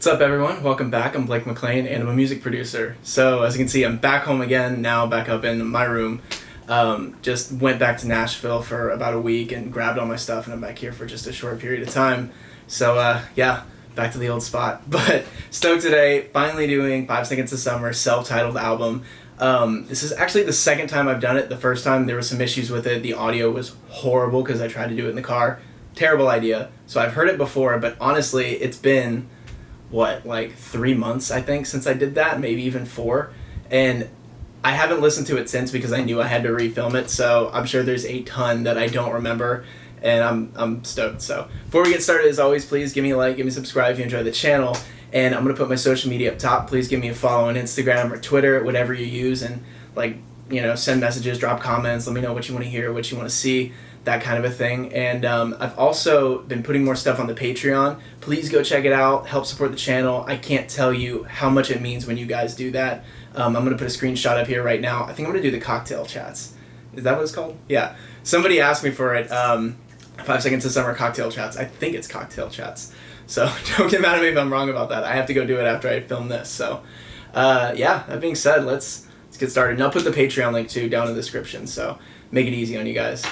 What's up, everyone? Welcome back. I'm Blake McLain, and I'm a music producer. So, as you can see, I'm back home again, now back up in my room. Just went back to Nashville for about a week and grabbed all my stuff, and I'm back here for just a short period of time. So, yeah, back to the old spot. But stoked today, finally doing 5 Seconds of Summer, self-titled album. This is actually the second time I've done it. The first time there were some issues with it. The audio was horrible because I tried to do it in the car. Terrible idea. So I've heard it before, but honestly, it's been... like 3 months, I think, since I did that, maybe even 4, and I haven't listened to it since because I knew I had to refilm it, so I'm sure there's a ton that I don't remember, and I'm stoked. So before we get started, as always, please give me a like, give me a subscribe if you enjoy the channel, and I'm going to put my social media up top. Please give me a follow on Instagram or Twitter, whatever you use, and send messages, drop comments, let me know what you want to hear, what you want to see, that kind of a thing. And I've also been putting more stuff on the Patreon. Please go check it out, help support the channel. I can't tell you how much it means when you guys do that. I'm going to put a screenshot up here right now. I think I'm going to do the cocktail chats. Is that what it's called? Yeah. Somebody asked me for it. 5 Seconds of Summer cocktail chats. I think it's cocktail chats. So don't get mad at me if I'm wrong about that. I have to go do it after I film this. So yeah, that being said, let's get started. And I'll put the Patreon link too down in the description. So make it easy on you guys.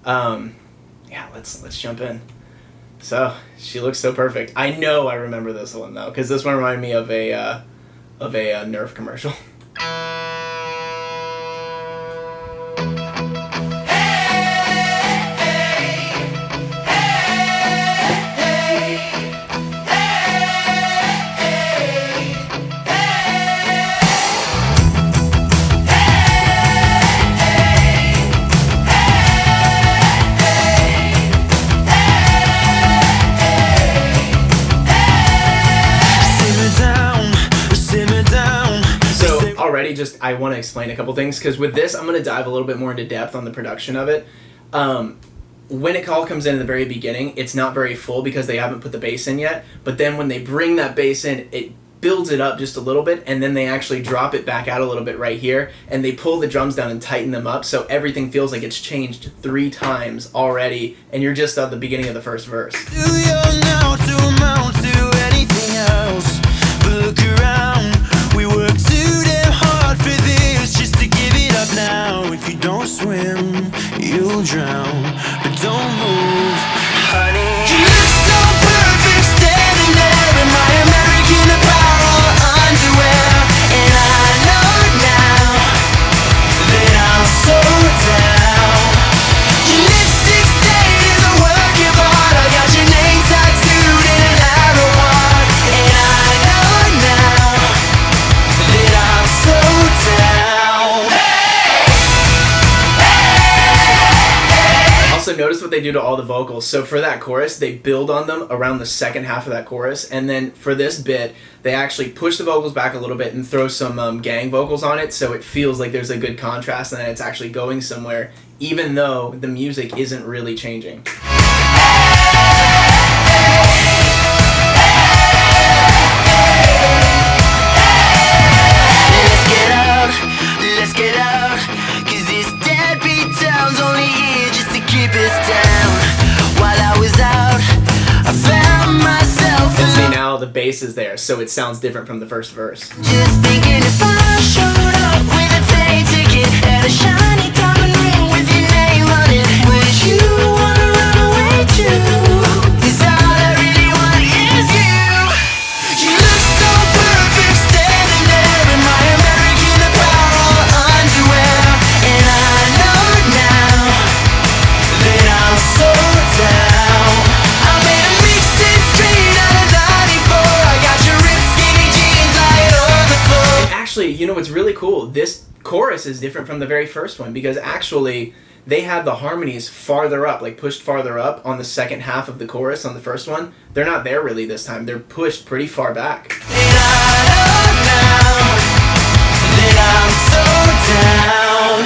Yeah, let's jump in. So she looks so perfect. I know I remember this one though, because this one reminded me of a Nerf commercial. I want to explain a couple things, because with this I'm going to dive a little bit more into depth on the production of it. When it all comes in the very beginning, it's not very full because they haven't put the bass in yet, but then when they bring that bass in, it builds it up just a little bit, and then they actually drop it back out a little bit right here, and they pull the drums down and tighten them up, so everything feels like it's changed 3 times already, and you're just at the beginning of the first verse. Do you know to amount to anything else? Look around, we work too damn hard for this, just to give it up now. If you don't swim, you'll drown, but don't move, honey. You look so perfect standing there in my American Apparel underwear, and I know now that I'm so down. Your lipstick stain is a work of art. I got your name tattooed in an arrow heart, and I know now that I'm so down. Also, notice what they do to all the vocals. So for that chorus, they build on them around the second half of that chorus, and then for this bit, they actually push the vocals back a little bit and throw some gang vocals on it, so it feels like there's a good contrast and that it's actually going somewhere, even though the music isn't really changing. Let's get out, 'cause this deadbeat town's only here just to keep us down. While I was out, I found myself. And see, now the bass is there, so it sounds different from the first verse. Just thinking if I showed up with a plane ticket and a shiny diamond ring with your name on it, would you wanna run away too? 'Cause all I really want is you. You look so perfect standing there in my American Apparel underwear, and I know now that I'm so down. I made a mixtape straight out of 94. I got your ripped skinny jeans lying on the floor. And actually, you know what's really cool? This chorus is different from the very first one, because actually they had the harmonies farther up, like pushed farther up on the second half of the chorus on the first one. They're not there really this time. They're pushed pretty far back. And I know now that I'm so down.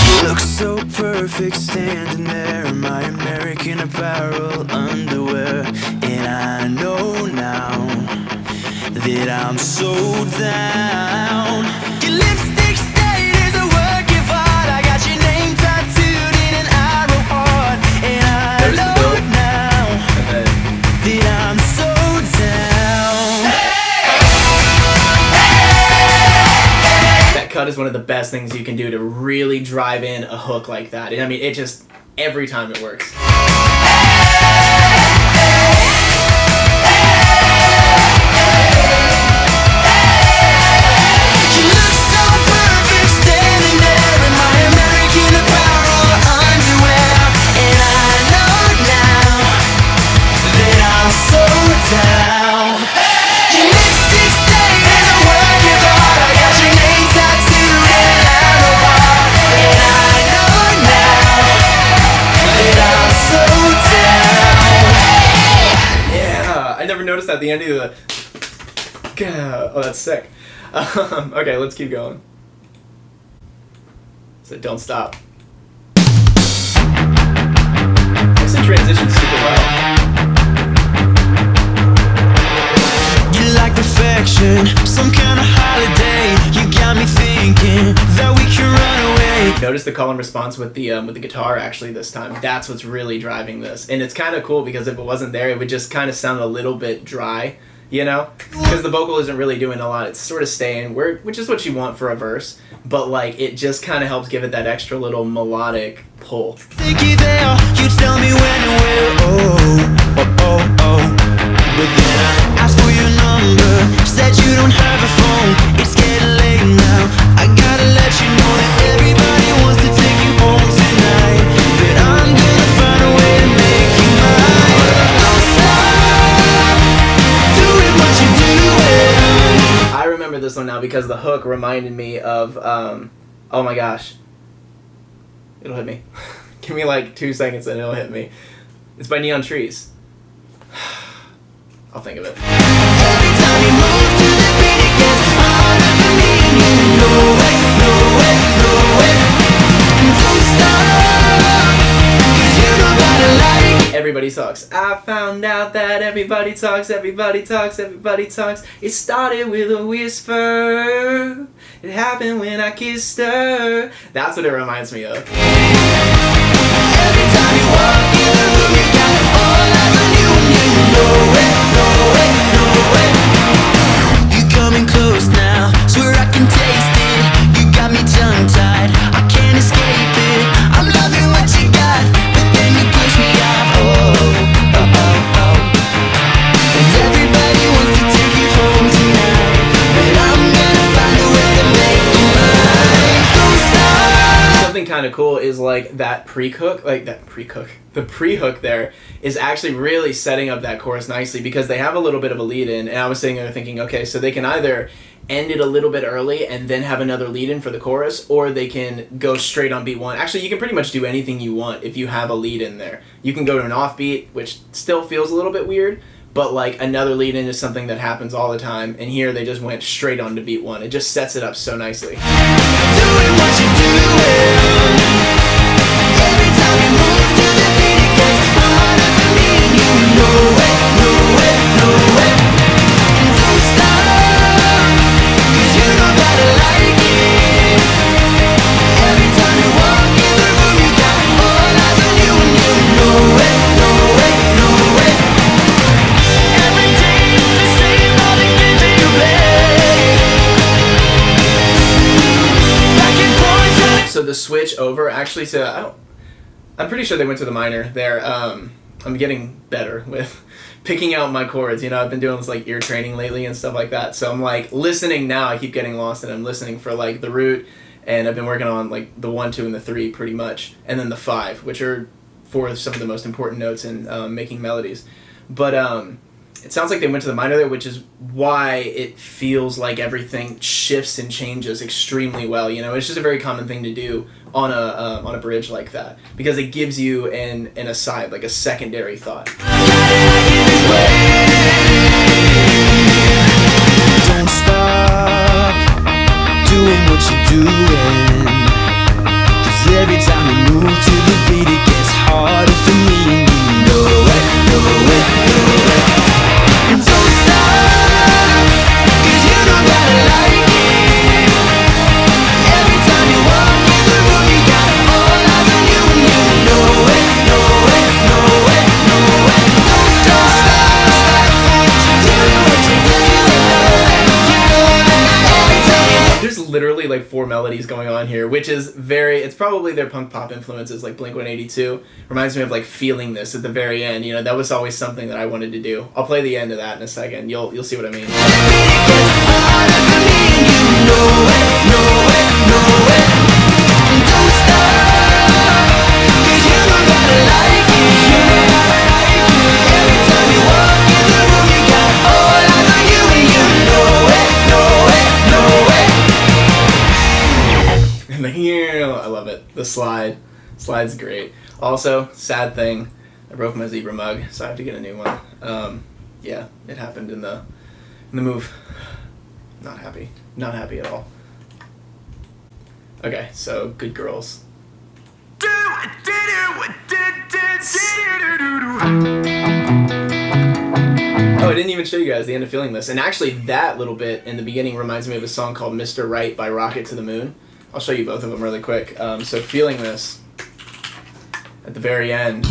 You look so perfect standing there in my American Apparel underwear, and I know now that I'm so down. Your lipstick stain is a work of art. I got your name tattooed in an arrow heart, and I know now that I'm so down. That cut is one of the best things you can do to really drive in a hook like that. I mean, it just, every time it works. I never noticed that at the end of the... Oh, that's sick. Okay, let's keep going. So don't stop. This transitions super well. You like perfection, some kind of holiday. You got me thinking that we can run away. Notice the call and response with the guitar actually this time. That's what's really driving this, and it's kind of cool because if it wasn't there, it would just kind of sound a little bit dry, you know, because the vocal isn't really doing a lot. It's sort of staying where, which is what you want for a verse, but like it just kind of helps give it that extra little melodic pull. Take you there, you tell me when and where. Oh, oh, oh, oh. But then I asked for your number, said you don't have a phone. It's getting late now, I gotta let you know that everybody wants to take you home tonight, but I'm gonna find a way to make you mine. Don't stop doing what you're doing. I remember this one now because the hook reminded me of, oh my gosh. It'll hit me. Give me like 2 seconds and it'll hit me. It's by Neon Trees. I'll think of it. Every time you move to the beat, it gets harder for me. No way, no way, no way. And don't stop, 'cause you know that I like. Everybody talks. I found out that everybody talks, everybody talks, everybody talks. It started with a whisper. It happened when I kissed her. That's what it reminds me of. Every time you walk in the room, you got all eyes on you, and you know it, know it, know it. You're coming close now, swear I can taste it. You got me tongue-tied, I can't escape it. I'm loving what you got, but then you push me off. Oh, oh, oh, oh. And everybody wants to take you home tonight, but I'm gonna find a way to make you mine. Don't stop. Something kind of cool is like that pre-hook, the pre-hook there is actually really setting up that chorus nicely because they have a little bit of a lead in, and I was sitting there thinking, okay, so they can either end it a little bit early and then have another lead in for the chorus, or they can go straight on beat 1. Actually, you can pretty much do anything you want if you have a lead in there. You can go to an offbeat, which still feels a little bit weird, but like another lead in is something that happens all the time, and here they just went straight on to beat 1. It just sets it up so nicely. Doing what you're doing. Every time you move to the beat, it gets harder for me, and you know it, know it, know it. And don't stop, 'cause you know that I like it. Every time you walk in the room, you got all eyes on you, and you know it, know it, know it. Every day is the same, all the games that you play. Back and forth. So the switch over, actually, so I'm pretty sure they went to the minor there. I'm getting better with picking out my chords. You know, I've been doing this like ear training lately and stuff like that. So I'm like listening now. I keep getting lost, and I'm listening for like the root, and I've been working on like the 1, 2, and the 3 pretty much, and then the 5, which are for some of the most important notes in making melodies. But it sounds like they went to the minor there, which is why it feels like everything shifts and changes extremely well. You know, it's just a very common thing to do on a bridge like that, because it gives you an aside, like a secondary thought. Don't stop doing what you're doing, 'cause every time you move to the beat, it gets harder for me. You know it, know it, know it. And don't stop, 'cause literally like 4 melodies going on here, which is it's probably their punk pop influences, like Blink-182. Reminds me of like Feeling This at the very end. You know, that was always something that I wanted to do. I'll play the end of that in a second. You'll see what I mean. I love it. The slide's great. Also, sad thing, I broke my zebra mug, so I have to get a new one. Yeah, it happened in the move. Not happy at all. Okay, so Good Girls. Oh, I didn't even show you guys the end of Feeling This, and actually that little bit in the beginning reminds me of a song called Mr. Right by Rocket to the Moon. I'll show you both of them really quick. So Feeling This, at the very end.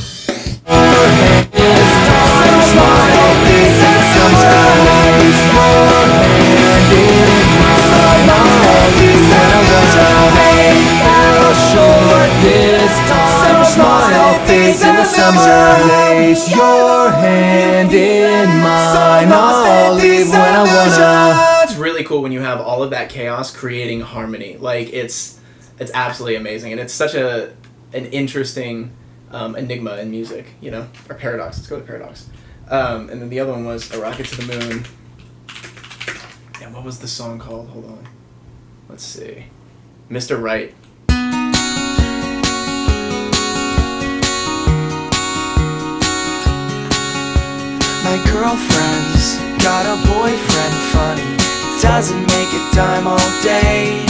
Your hand in mine, I'll leave when I wanna. It's really cool when you have all of that chaos creating harmony. Like it's absolutely amazing, and it's such an interesting enigma in music, you know, or paradox. Let's go with paradox. And then the other one was A Rocket to the Moon. And what was the song called? Hold on. Let's see. Mr. Right. My girlfriend's got a boyfriend funny, doesn't make a dime all day.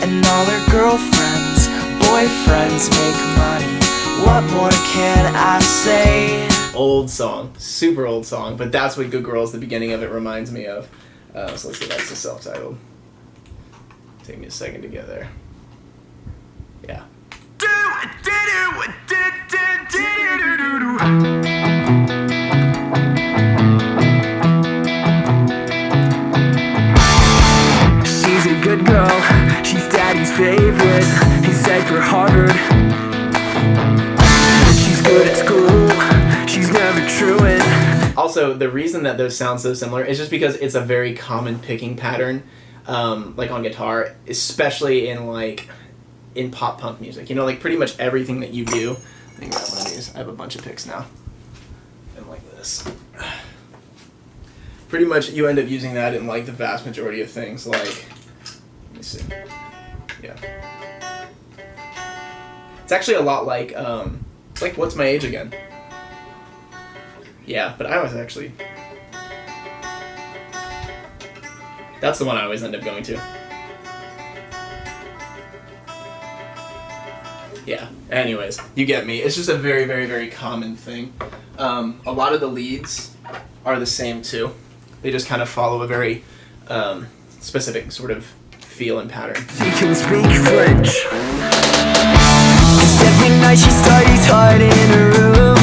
And all her girlfriends, boyfriends make money. What more can I say? Old song, super old song, but that's what Good Girls, the beginning of it, reminds me of. So let's see, that's the self-titled. Take me a second to get there. Yeah. She's a good girl, she's daddy's favorite. He said for Harvard. She's good at school, she's never truant. Also, the reason that those sound so similar is just because it's a very common picking pattern, like on guitar, especially in pop punk music. You know, like pretty much everything that you do. Let me grab one of these. I have a bunch of picks now. And like this. Pretty much you end up using that in like the vast majority of things. Like, let me see. Yeah. It's actually a lot like, it's like What's My Age Again? Yeah, but I always actually... That's the one I always end up going to. Yeah, anyways, you get me. It's just a very, very, very common thing. A lot of the leads are the same too. They just kind of follow a very specific sort of feel and pattern. She can speak French. 'Cause every night she studies hard in her room.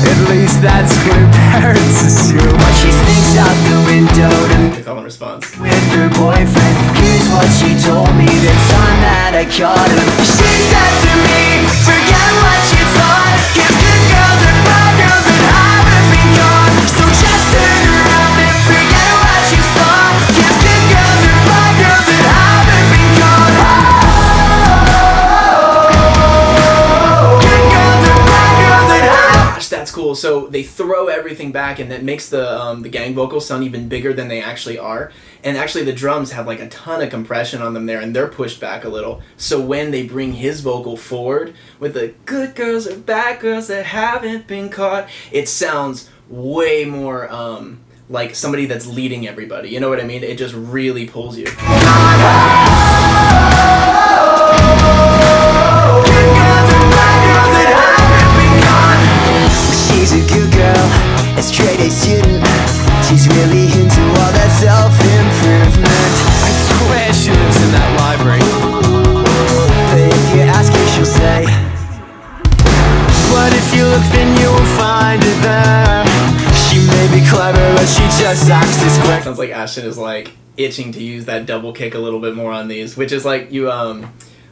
At least that's what her parents assume. But she sneaks out the window They call and response. with her boyfriend. Here's what she told me the time that I caught him. She said to me, forget what you thought. Give good girls and bad girls that haven't been gone. So just turn around and forget what you thought. Give good girls and bad girls that haven't been gone. Good girls and bad girls that haven't. Gosh, that's cool. So they throw everything back, and that makes the gang vocals sound even bigger than they actually are. And actually, the drums have like a ton of compression on them there, and they're pushed back a little. So when they bring his vocal forward with the good girls or bad girls that haven't been caught, it sounds way more like somebody that's leading everybody. You know what I mean? It just really pulls you. She's a good girl, a straight A student. She's really into all that self-improvement. I swear she lives in that library. But if you ask her, she'll say, but if you look, then you'll find it there. She may be clever, but she just acts as quick. Sounds like Ashton is like itching to use that double kick a little bit more on these, which is like you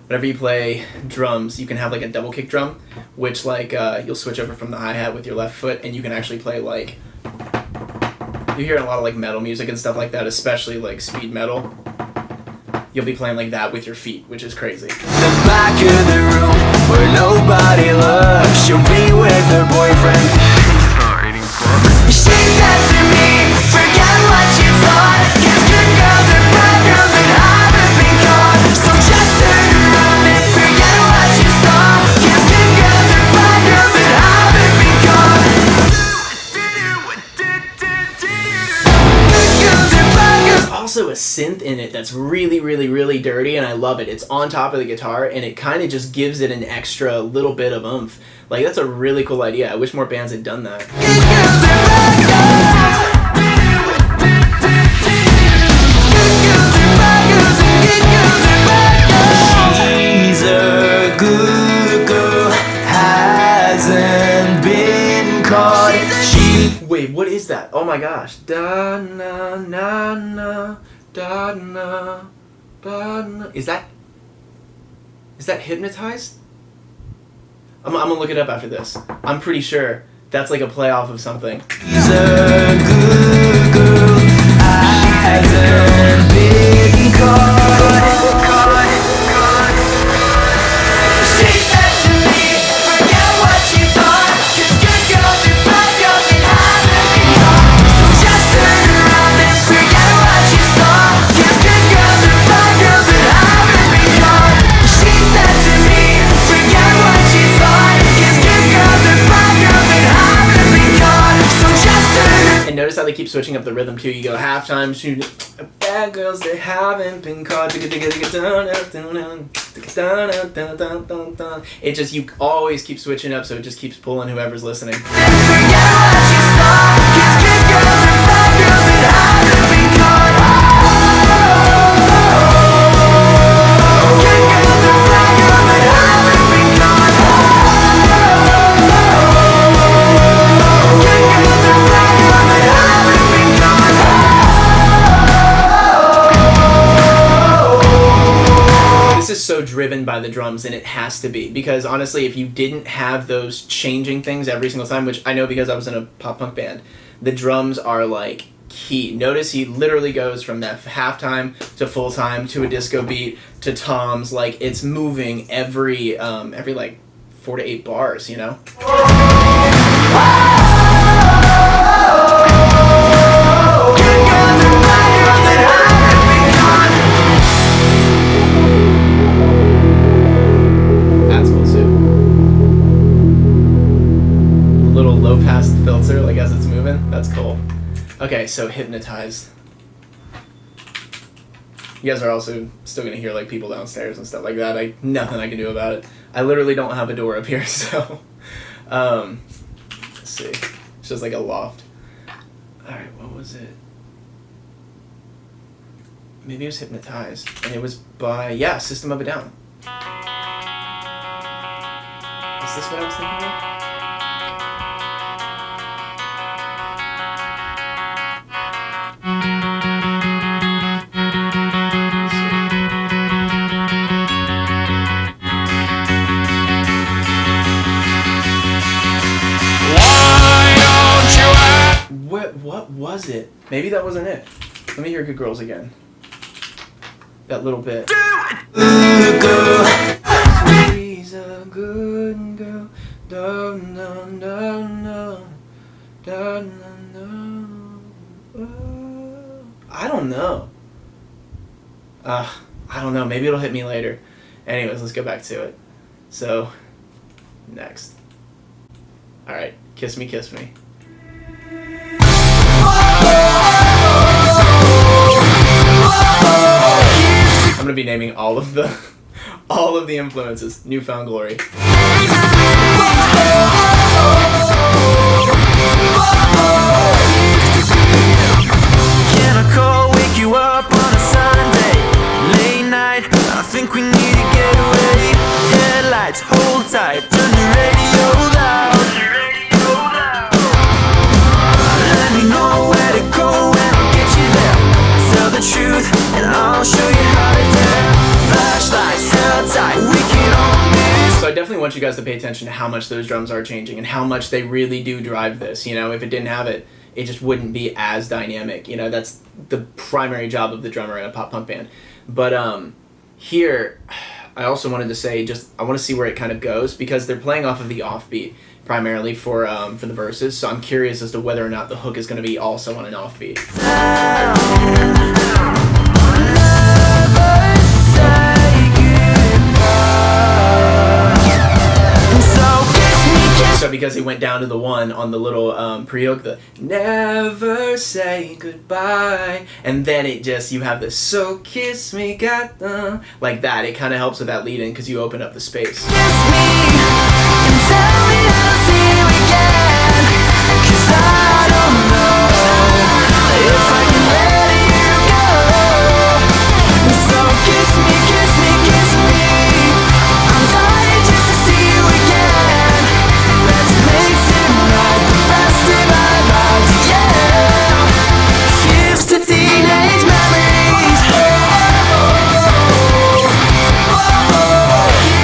whenever you play drums, you can have like a double kick drum, which like you'll switch over from the hi-hat with your left foot, and you can actually play like, you hear a lot of like metal music and stuff like that, especially like speed metal. You'll be playing like that with your feet, which is crazy. The back of the room where nobody looks. She'll be with her boyfriend. She said to me, forget what you thought. 'Cause good girls are bad girls that haven't been caught. So just turn around and forget what you saw. 'Cause good girls are bad girls that haven't been caught. Good girls are bad girls. There's also a synth in it that's really, really, really dirty, and I love it. It's on top of the guitar, and it kind of just gives it an extra little bit of oomph. Like, that's a really cool idea. I wish more bands had done that. She's a good girl, hasn't been caught. Wait, what is that? Oh my gosh. Da na na na da na da na. Is that Hypnotized? I'm gonna look it up after this. I'm pretty sure that's like a play off of something. She's a good girl, hasn't been caught. She said to me, forget what you thought. 'Cause good girls are bad girls that haven't been caught. So just turn around and forget what you saw. 'Cause good girls are bad girls that haven't been caught. She said to me, forget what you thought. 'Cause good girls are bad girls that haven't been caught. So just turn around. And notice how they keep switching up the rhythm too. You go halftime, shoot, bad girls that haven't been caught. It just, you always keep switching up, so it just keeps pulling whoever's listening. Forget what you saw. 'Cause good girls are bad girls that haven't been caught. Good girls are bad girls that haven't been caught. Good girls are bad girls that haven't been caught. This is so driven by the drums, and it has to be, because honestly, if you didn't have those changing things every single time, which I know because I was in a pop punk band, the drums are like key. Notice he literally goes from that halftime to full time to a disco beat to toms. Like, it's moving every like 4 to 8 bars, you know? Good girls are bad girls that haven't been caught. That's cool too. Little low pass filter, like as it's moving. That's cool. Okay, so Hypnotized. You guys are also still gonna hear like people downstairs and stuff like that. Nothing I can do about it. I literally don't have a door up here, so let's see. It's just like a loft. Alright, what was it? Maybe it was Hypnotized. And it was by, yeah, System of a Down. Is this what I was thinking of? What was it? Maybe that wasn't it. Let me hear Good Girls again. That little bit. Good girl. She's a good girl. Da, na, na, na. Da, na, na. I don't know. I don't know. Maybe it'll hit me later. Anyways, let's go back to it. So, next. Alright, Kiss Me, Kiss Me. I'm gonna be naming all of the influences. Newfound Glory. Can I call, wake you up on a Sunday? Late night, I think we need to get away. Headlights, hold tight, turn the radio loud. Let me know where to go and I'll get you there. Tell the truth. definitely want you guys to pay attention to how much those drums are changing and how much they really do drive this. You know, if it didn't have it, it just wouldn't be as dynamic. You know, that's the primary job of the drummer in a pop punk band. But here, I also wanted to say, I want to see where it kind of goes, because they're playing off of the offbeat primarily for the verses. So I'm curious as to whether or not the hook is going to be also on an offbeat. So because he went down to the 1 on the little pre-hook, the never say goodbye, and then it just, you have this so kiss me got the, like that. It kind of helps with that lead in because you open up the space. Kiss me and tell me I'll see you again, 'cause I don't know if I can let you go. So kiss me, kiss me, kiss me. I'm dying just to see you again. Let's make tonight the best of our lives, yeah. Here's to teenage memories.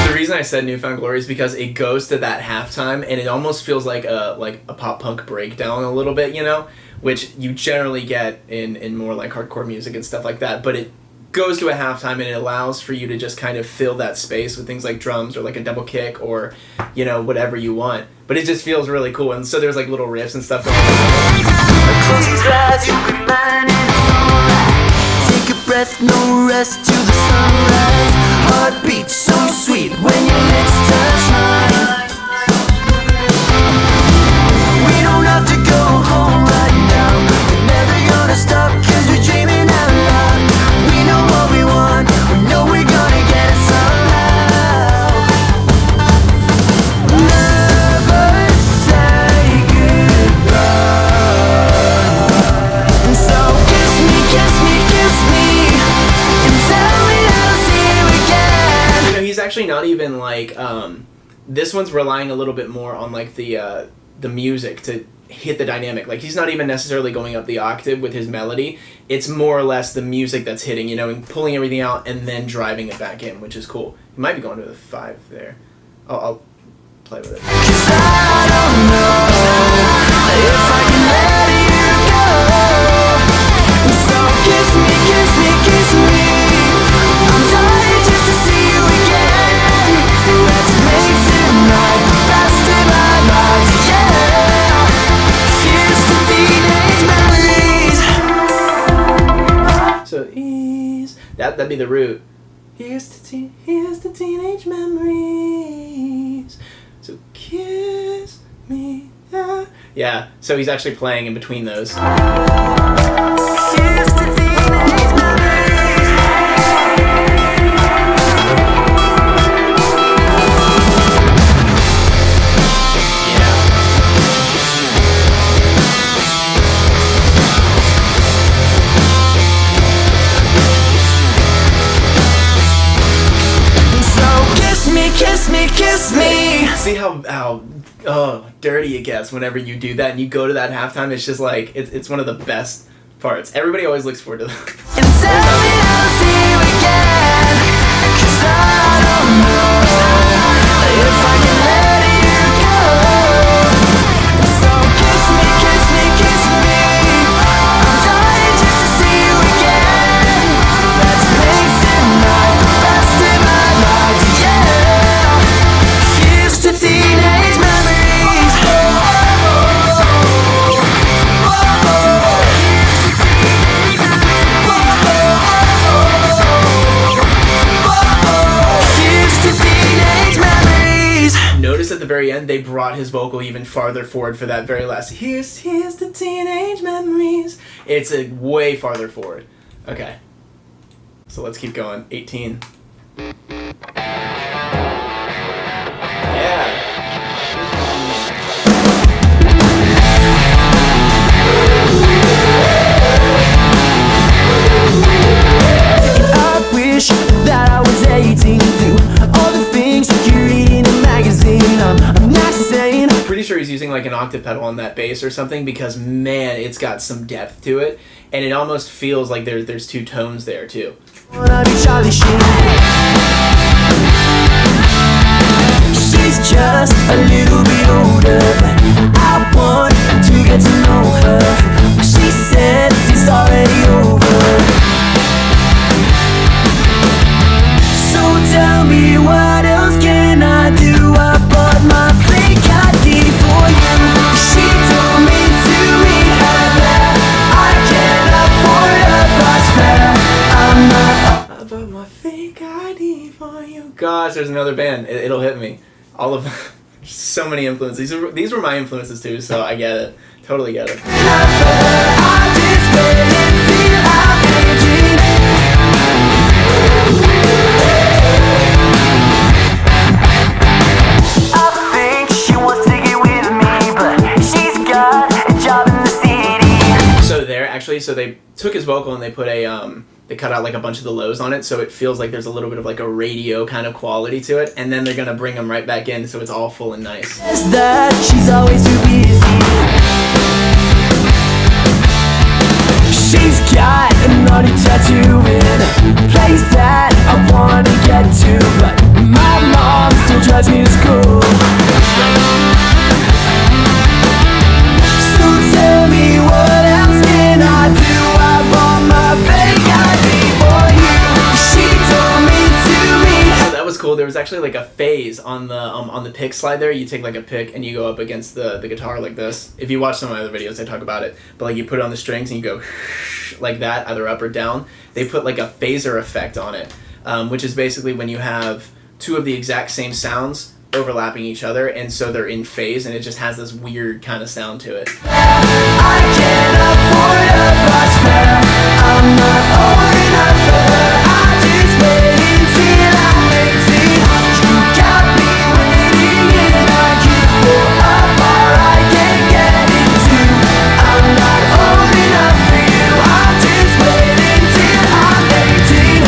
The reason I said Newfound Glory is because it goes to that halftime, and it almost feels like a pop punk breakdown a little bit, you know, which you generally get in more like hardcore music and stuff like that. But it goes to a halftime, and it allows for you to just kind of fill that space with things like drums or like a double kick or, you know, whatever you want. But it just feels really cool, and so there's like little riffs and stuff going on. Close your eyes, you'll be mine in the sunlight. Take a breath, no rest to the sunrise. Heartbeat so sweet when your lips touch mine. We don't have to go home right now. We're never gonna stop, 'cause we're dreaming out loud. We know what we want, we know we're gonna get it somehow. Never say goodbye. And so kiss me, kiss me, kiss me, and tell me I'll see you again. You know, he's actually not even like this one's relying a little bit more on like the music to hit the dynamic. Like, he's not even necessarily going up the octave with his melody. It's more or less the music that's hitting, you know, and pulling everything out and then driving it back in, which is cool. He might be going to the 5 there. I'll play with it. 'Cause I don't know if I can let you go. So kiss me, kiss me, kiss me. I'm dying just to see you again. Let's make tonight the best of our lives, yeah. Here's to teenage memories. So that'd be the root. Here's the teenage memories. So kiss me. Yeah. So he's actually playing in between those. Here's to teenage memories. Kiss me, kiss me. See how dirty it gets whenever you do that and you go to that halftime. It's just like it's one of the best parts. Everybody always looks forward to that. And tell me I'll see you again, 'cause I don't know if I can let you go. So kiss me, kiss me, kiss me. I'm dying just to see you again. Let's make tonight the best of our lives, yeah. Here's to teenage memories. Here's to teenage memories. Notice at the very end they brought his vocal even farther forward for that very last. Here's the teenage memories. It's a way farther forward. Okay. So let's keep going. 18. Yeah. I wish that I was 18 to all the things that you read in a magazine. I'm not saying. Pretty sure he's using like an octave pedal on that bass or something, because man, it's got some depth to it, and it almost feels like there's 2 tones there too. Wanna be Charlie Sheen. She's just a little bit older, but I want to get to know her. She said it's already over. So tell me, what else can I do? I bought my fake ID for you. She told me to meet her there. I can't afford a bus fare. I'm not. I bought my fake ID for you. Gosh, there's another band. It'll hit me. All of them. So many influences. These were my influences too, so I get it. Totally get it. So they took his vocal and they put they cut out like a bunch of the lows on it, so it feels like there's a little bit of like a radio kind of quality to it, and then they're gonna bring him right back in, so it's all full and nice. That she's always too busy. She's got a naughty tattoo in a place that I wanna get to, but my mom still drives me to school. So tell me, what else can I do? I bought my fake ID for you. She told me to meet. So that was cool. There was actually like a phase on the pick slide there. You take like a pick and you go up against the guitar like this. If you watch some of my other videos, I talk about it. But like you put it on the strings and you go like that, either up or down. They put like a phaser effect on it, which is basically when you have two of the exact same sounds overlapping each other, and so they're in phase, and it just has this weird kind of sound to it. I can't afford a bus fare. I'm not old enough for her. I just wait until I'm 18. You got me waiting in a queue for a bar I can't get into. I'm not old enough for you. I'll just wait until I'm 18.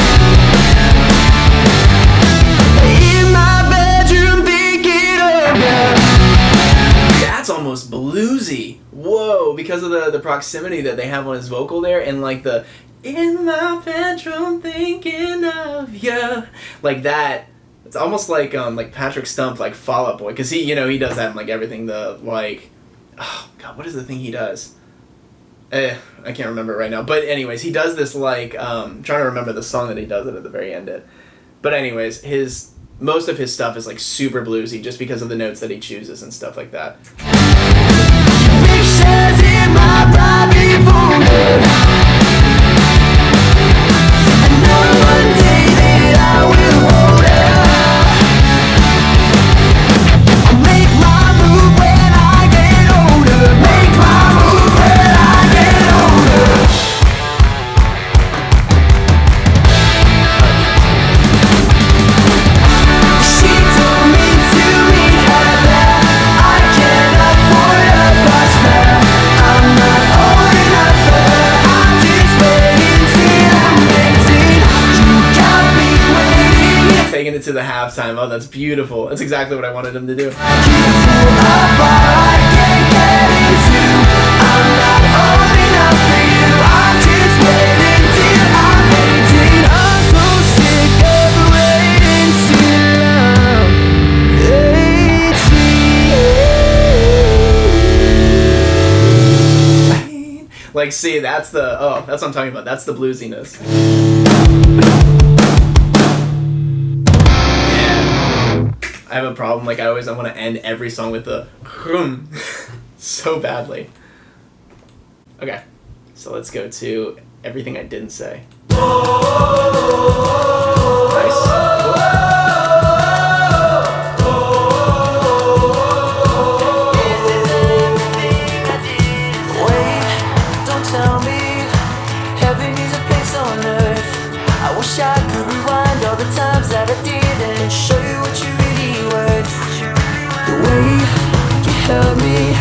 In my bedroom thinking of you. That's almost bluesy. Whoa, because of the proximity that they have on his vocal there, and like the in my bedroom thinking of ya, like that. It's almost like Patrick Stump, like Fall Out Boy, because he does that in like everything. The like, oh god, what is the thing he does? I can't remember it right now. But anyways, he does this like I'm trying to remember the song that he does it at the very end. But anyways, most of his stuff is like super bluesy just because of the notes that he chooses and stuff like that. Pictures in my private folder. I know one day that I will hold her. I'll make my move when I get older. Make my move when I get older. She told me to meet her there. I can't afford a bus fare. I'm not old enough for her. I'm just waiting till I'm 18. You got me waiting. Taking it to the halftime. Oh, that's beautiful. That's exactly what I wanted him to do. A bar I can't get into. I'm not old enough for you. I'm just waiting till I'm 18. I'm so sick of waiting till I'm 18. Like, see, that's what I'm talking about. That's the bluesiness. Yeah. I have a problem. Like, I want to end every song with a hum so badly. Okay, so let's go to Everything I Didn't Say. Nice. Wait, don't tell me heaven is a place on earth. I wish I could rewind all the times that I did and show you what you're really worth. The way you held me,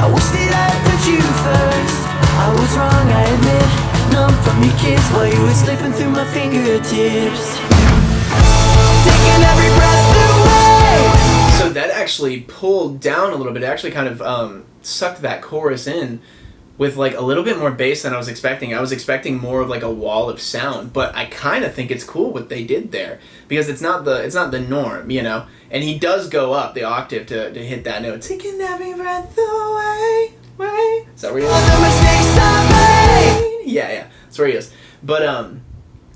I wish that I put you first. I was wrong, I admit. Numb from your kiss while you were slipping through my fingertips. Taking every breath away. So that actually pulled down a little bit. It actually kind of sucked that chorus in with like a little bit more bass than I was expecting. I was expecting more of like a wall of sound, but I kind of think it's cool what they did there because it's not the norm, you know. And he does go up the octave to hit that note. Taking every breath away, way. Is that where he is? Yeah, that's where he is. But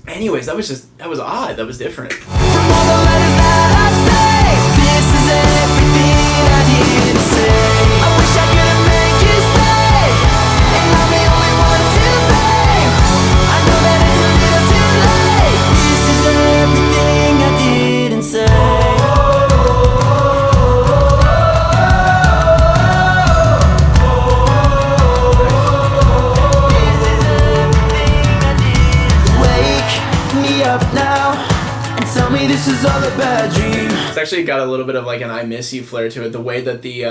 anyways, that was odd. That was different. From all the letters that I say, this is everything I didn't say. I wish I could make you stay, and I'm the only one to blame. I know that it's a little too late. This is everything I didn't say. Up now and tell me this is all a bad dream. It's actually got a little bit of like an I Miss You flair to it. The way that the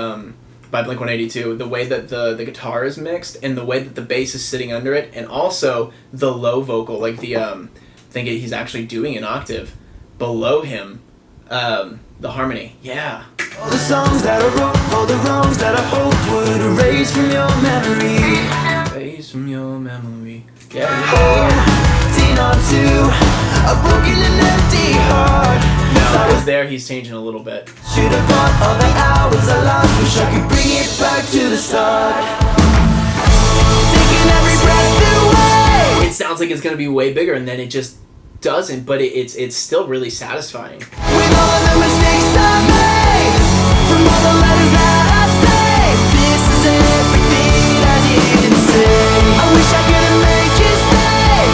by Blink-182, the way that the guitar is mixed and the way that the bass is sitting under it, and also the low vocal, like the I think he's actually doing an octave below him, the harmony. Yeah. All the songs that I wrote, all the wrongs that I hoped would erase from your memory. Erase from your memory. Yeah. Onto a broken and empty heart. Now I was there, he's changing a little bit. Should have bought all the hours I lost. Wish I could bring it back to the start. Taking every breath away. It sounds like it's gonna be way bigger, and then it just doesn't. But it's still really satisfying. With all of the mistakes I made, from all the letters that I say, this is everything I didn't say. I wish I could make you stay,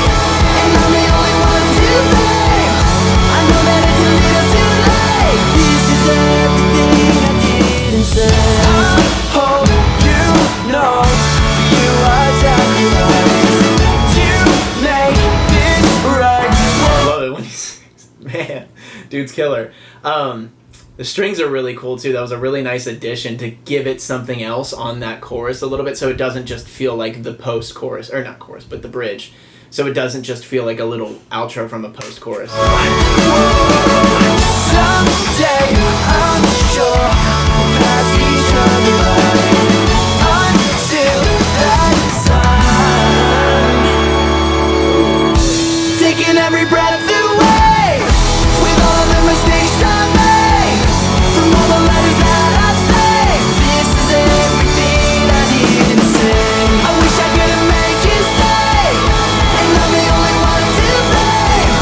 and I'm the only one to blame. I know that it's a little too late. This is everything I didn't say. I hope you know you are sacrificed to make this right. I love it when he sings. Man, dude's killer. The strings are really cool too. That was a really nice addition to give it something else on that chorus a little bit, so it doesn't just feel like the post-chorus, or not chorus, but the bridge. So it doesn't just feel like a little outro from a post-chorus. Someday I'm sure we'll pass each other by. Until that time, taking every breath away, with all of the mistakes I made, from all the letters that I say. This is everything I didn't say. I wish I could make you stay, and I'm the only one to blame.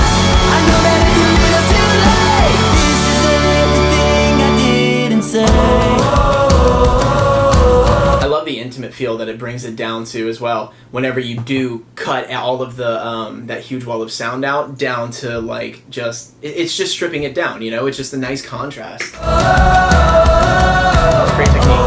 I know that it's a little too late. This is everything I didn't say. I love the intimate feel that it brings it down to as well. Whenever you do cut all of the that huge wall of sound out down to like just it's just stripping it down. You know, it's just a nice contrast. Great technique.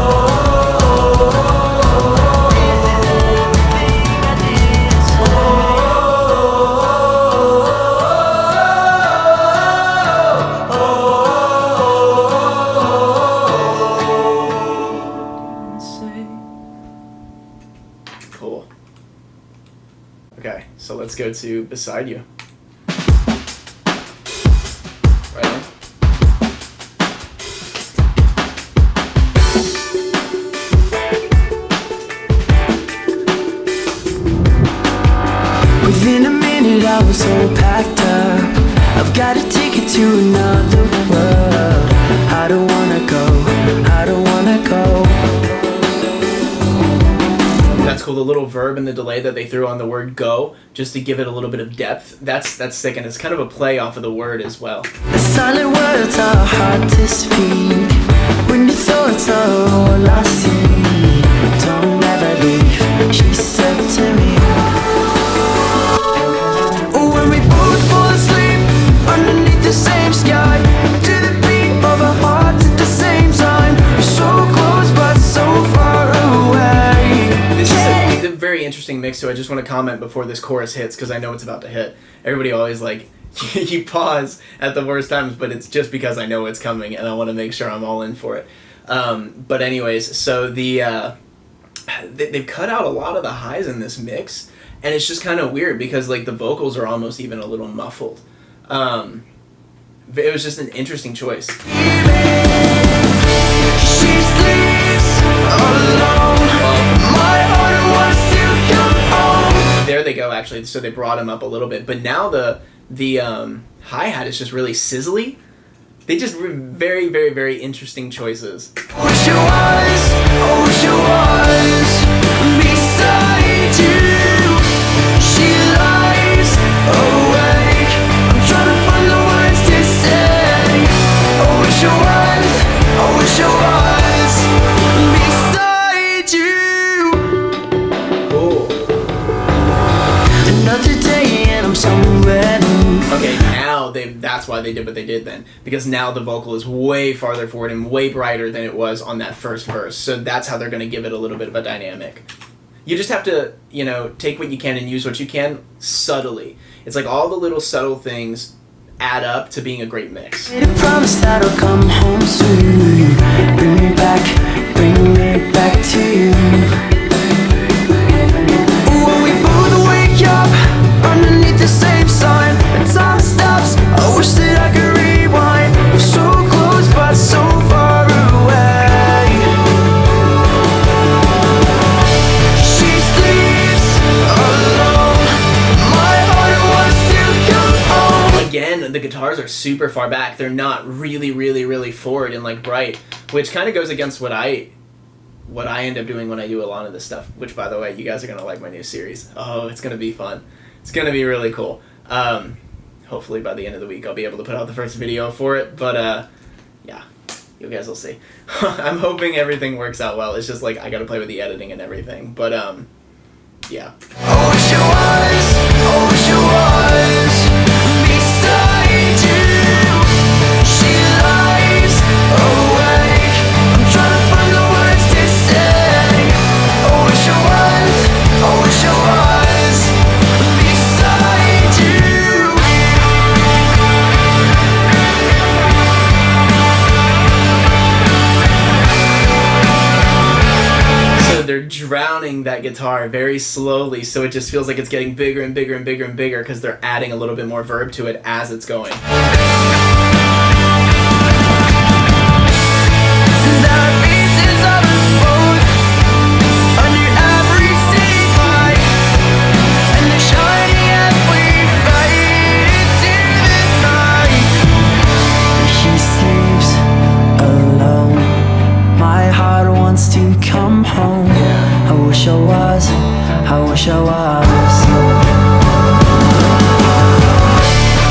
Cool. Okay, so let's go to Beside You. Right on. Within a minute I was all packed up. I've got a ticket to another world. I don't wanna go, I don't wanna go. That's cool. The little verb and the delay that they threw on the word go, just to give it a little bit of depth. That's sick, and it's kind of a play off of the word as well. The silent words are hard to speak when your thoughts are all I see. Don't ever leave, she said to me. When we both fall asleep underneath the same sky, to the beat of our hearts at the same time. We're so close but so far away. This is a very interesting mix, so I just want to comment before this chorus hits, because I know it's about to hit. Everybody always like, you pause at the worst times, but it's just because I know it's coming, and I want to make sure I'm all in for it. But anyways, so they've cut out a lot of the highs in this mix, and it's just kind of weird, because like the vocals are almost even a little muffled. It was just an interesting choice. She sleeps alone. My heart wants actually, so they brought him up a little bit. But now the hi-hat is just really sizzly. They just very, very, very interesting choices. Wish I was beside you. She lies awake. I'm trying to find the words to say. Wish I was beside you. Cool. Another day and I'm somewhere new. Okay, now that's why they did what they did then. Because now the vocal is way farther forward and way brighter than it was on that first verse. So that's how they're going to give it a little bit of a dynamic. You just have to, take what you can and use what you can subtly. It's like all the little subtle things add up to being a great mix. Made a promise that I'll come home soon. Bring me back to you. When we both wake up underneath the same sun and time stops, I wish that I could rewind. We're so close but so far away. She sleeps alone. My heart wants to come home. Again, the guitars are super far back. They're not really, really, really forward and like bright, which kind of goes against what I end up doing when I do a lot of this stuff. Which, by the way, you guys are gonna like my new series. Oh, it's gonna be fun. It's gonna be really cool. Hopefully by the end of the week I'll be able to put out the first video for it. But yeah, you guys will see. I'm hoping everything works out well. It's just like I gotta play with the editing and everything. But yeah. I wish I was beside you. She lies awake. I'm trying to find the words to say. I wish I was beside you. So they're drowning that guitar very slowly, so it just feels like it's getting bigger and bigger and bigger and bigger because they're adding a little bit more verb to it as it's going. There are pieces of us both under every city light, and they're shining as we fade into the night. He sleeps alone. My heart wants to come home. I wish I was.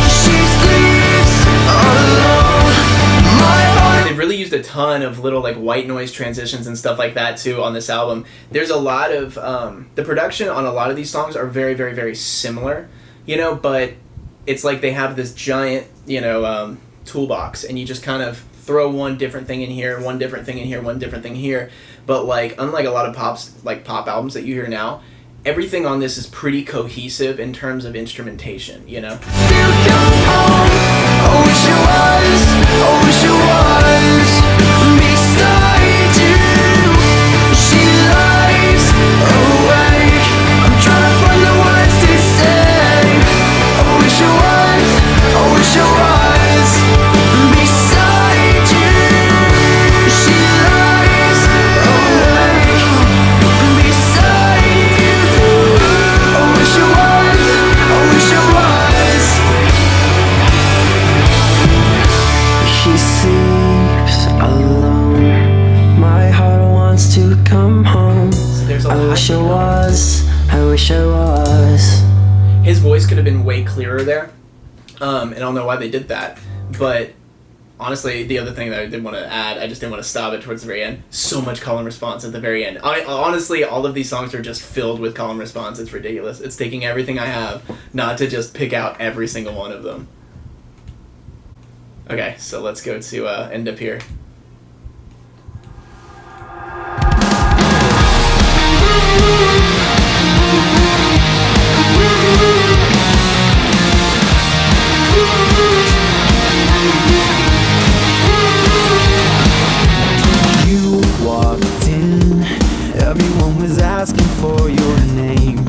She sleeps alone. My heart. They've really used a ton of little like white noise transitions and stuff like that too on this album. There's a lot of the production on a lot of these songs are very, very, very similar, but it's like they have this giant, toolbox, and you just kind of throw one different thing in here, one different thing in here, one different thing here. But like unlike a lot of pop albums that you hear now, everything on this is pretty cohesive in terms of instrumentation, Still come home. I wish I was beside you. She lies awake. I'm trying to find the words to say. I wish I was beside you. She lies awake beside you. I wish I was. She sleeps alone. My heart wants to come home. There's a I lot wish I going on. was. His voice could have been way clearer there, and I don't know why they did that. But honestly, the other thing that I did want to add, I just didn't want to stop it towards the very end. So much call and response at the very end. Honestly, all of these songs are just filled with call and response. It's ridiculous. It's taking everything I have not to just pick out every single one of them. Okay, so let's go to end up here. You walked in, everyone was asking for your name.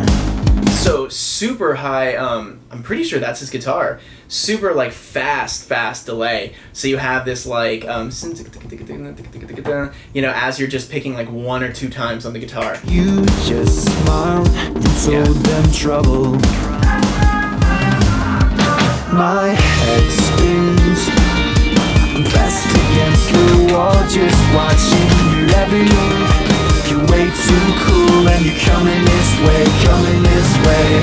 So super super high, I'm pretty sure that's his guitar, super like fast delay. So you have this like, as you're just picking like 1 or 2 times on the guitar. You just smiled and told them trouble. My head spins, I'm pressed against the wall, just watching your every move. You're way too cool and you're coming this way, coming this way.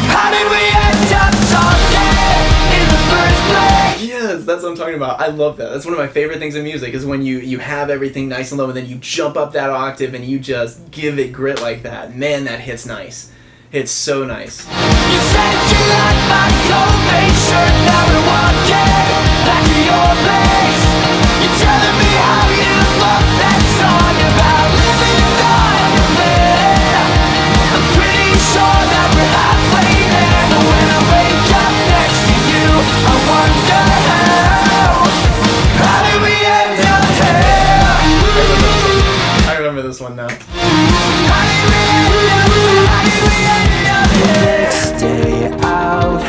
How did we end up talking in the first place? Yes, that's what I'm talking about. I love that. That's one of my favorite things in music, is when you have everything nice and low and then you jump up that octave and you just give it grit like that. Man, that hits nice. It's so nice. You said you liked my coat shirt, now we're walking back to your place. You're telling me how you love that song about living on your bed. I'm pretty sure that we're halfway there, but when I wake up next to you, I wonder how did we end up here? I remember this one now. How did we end up here? Next day out,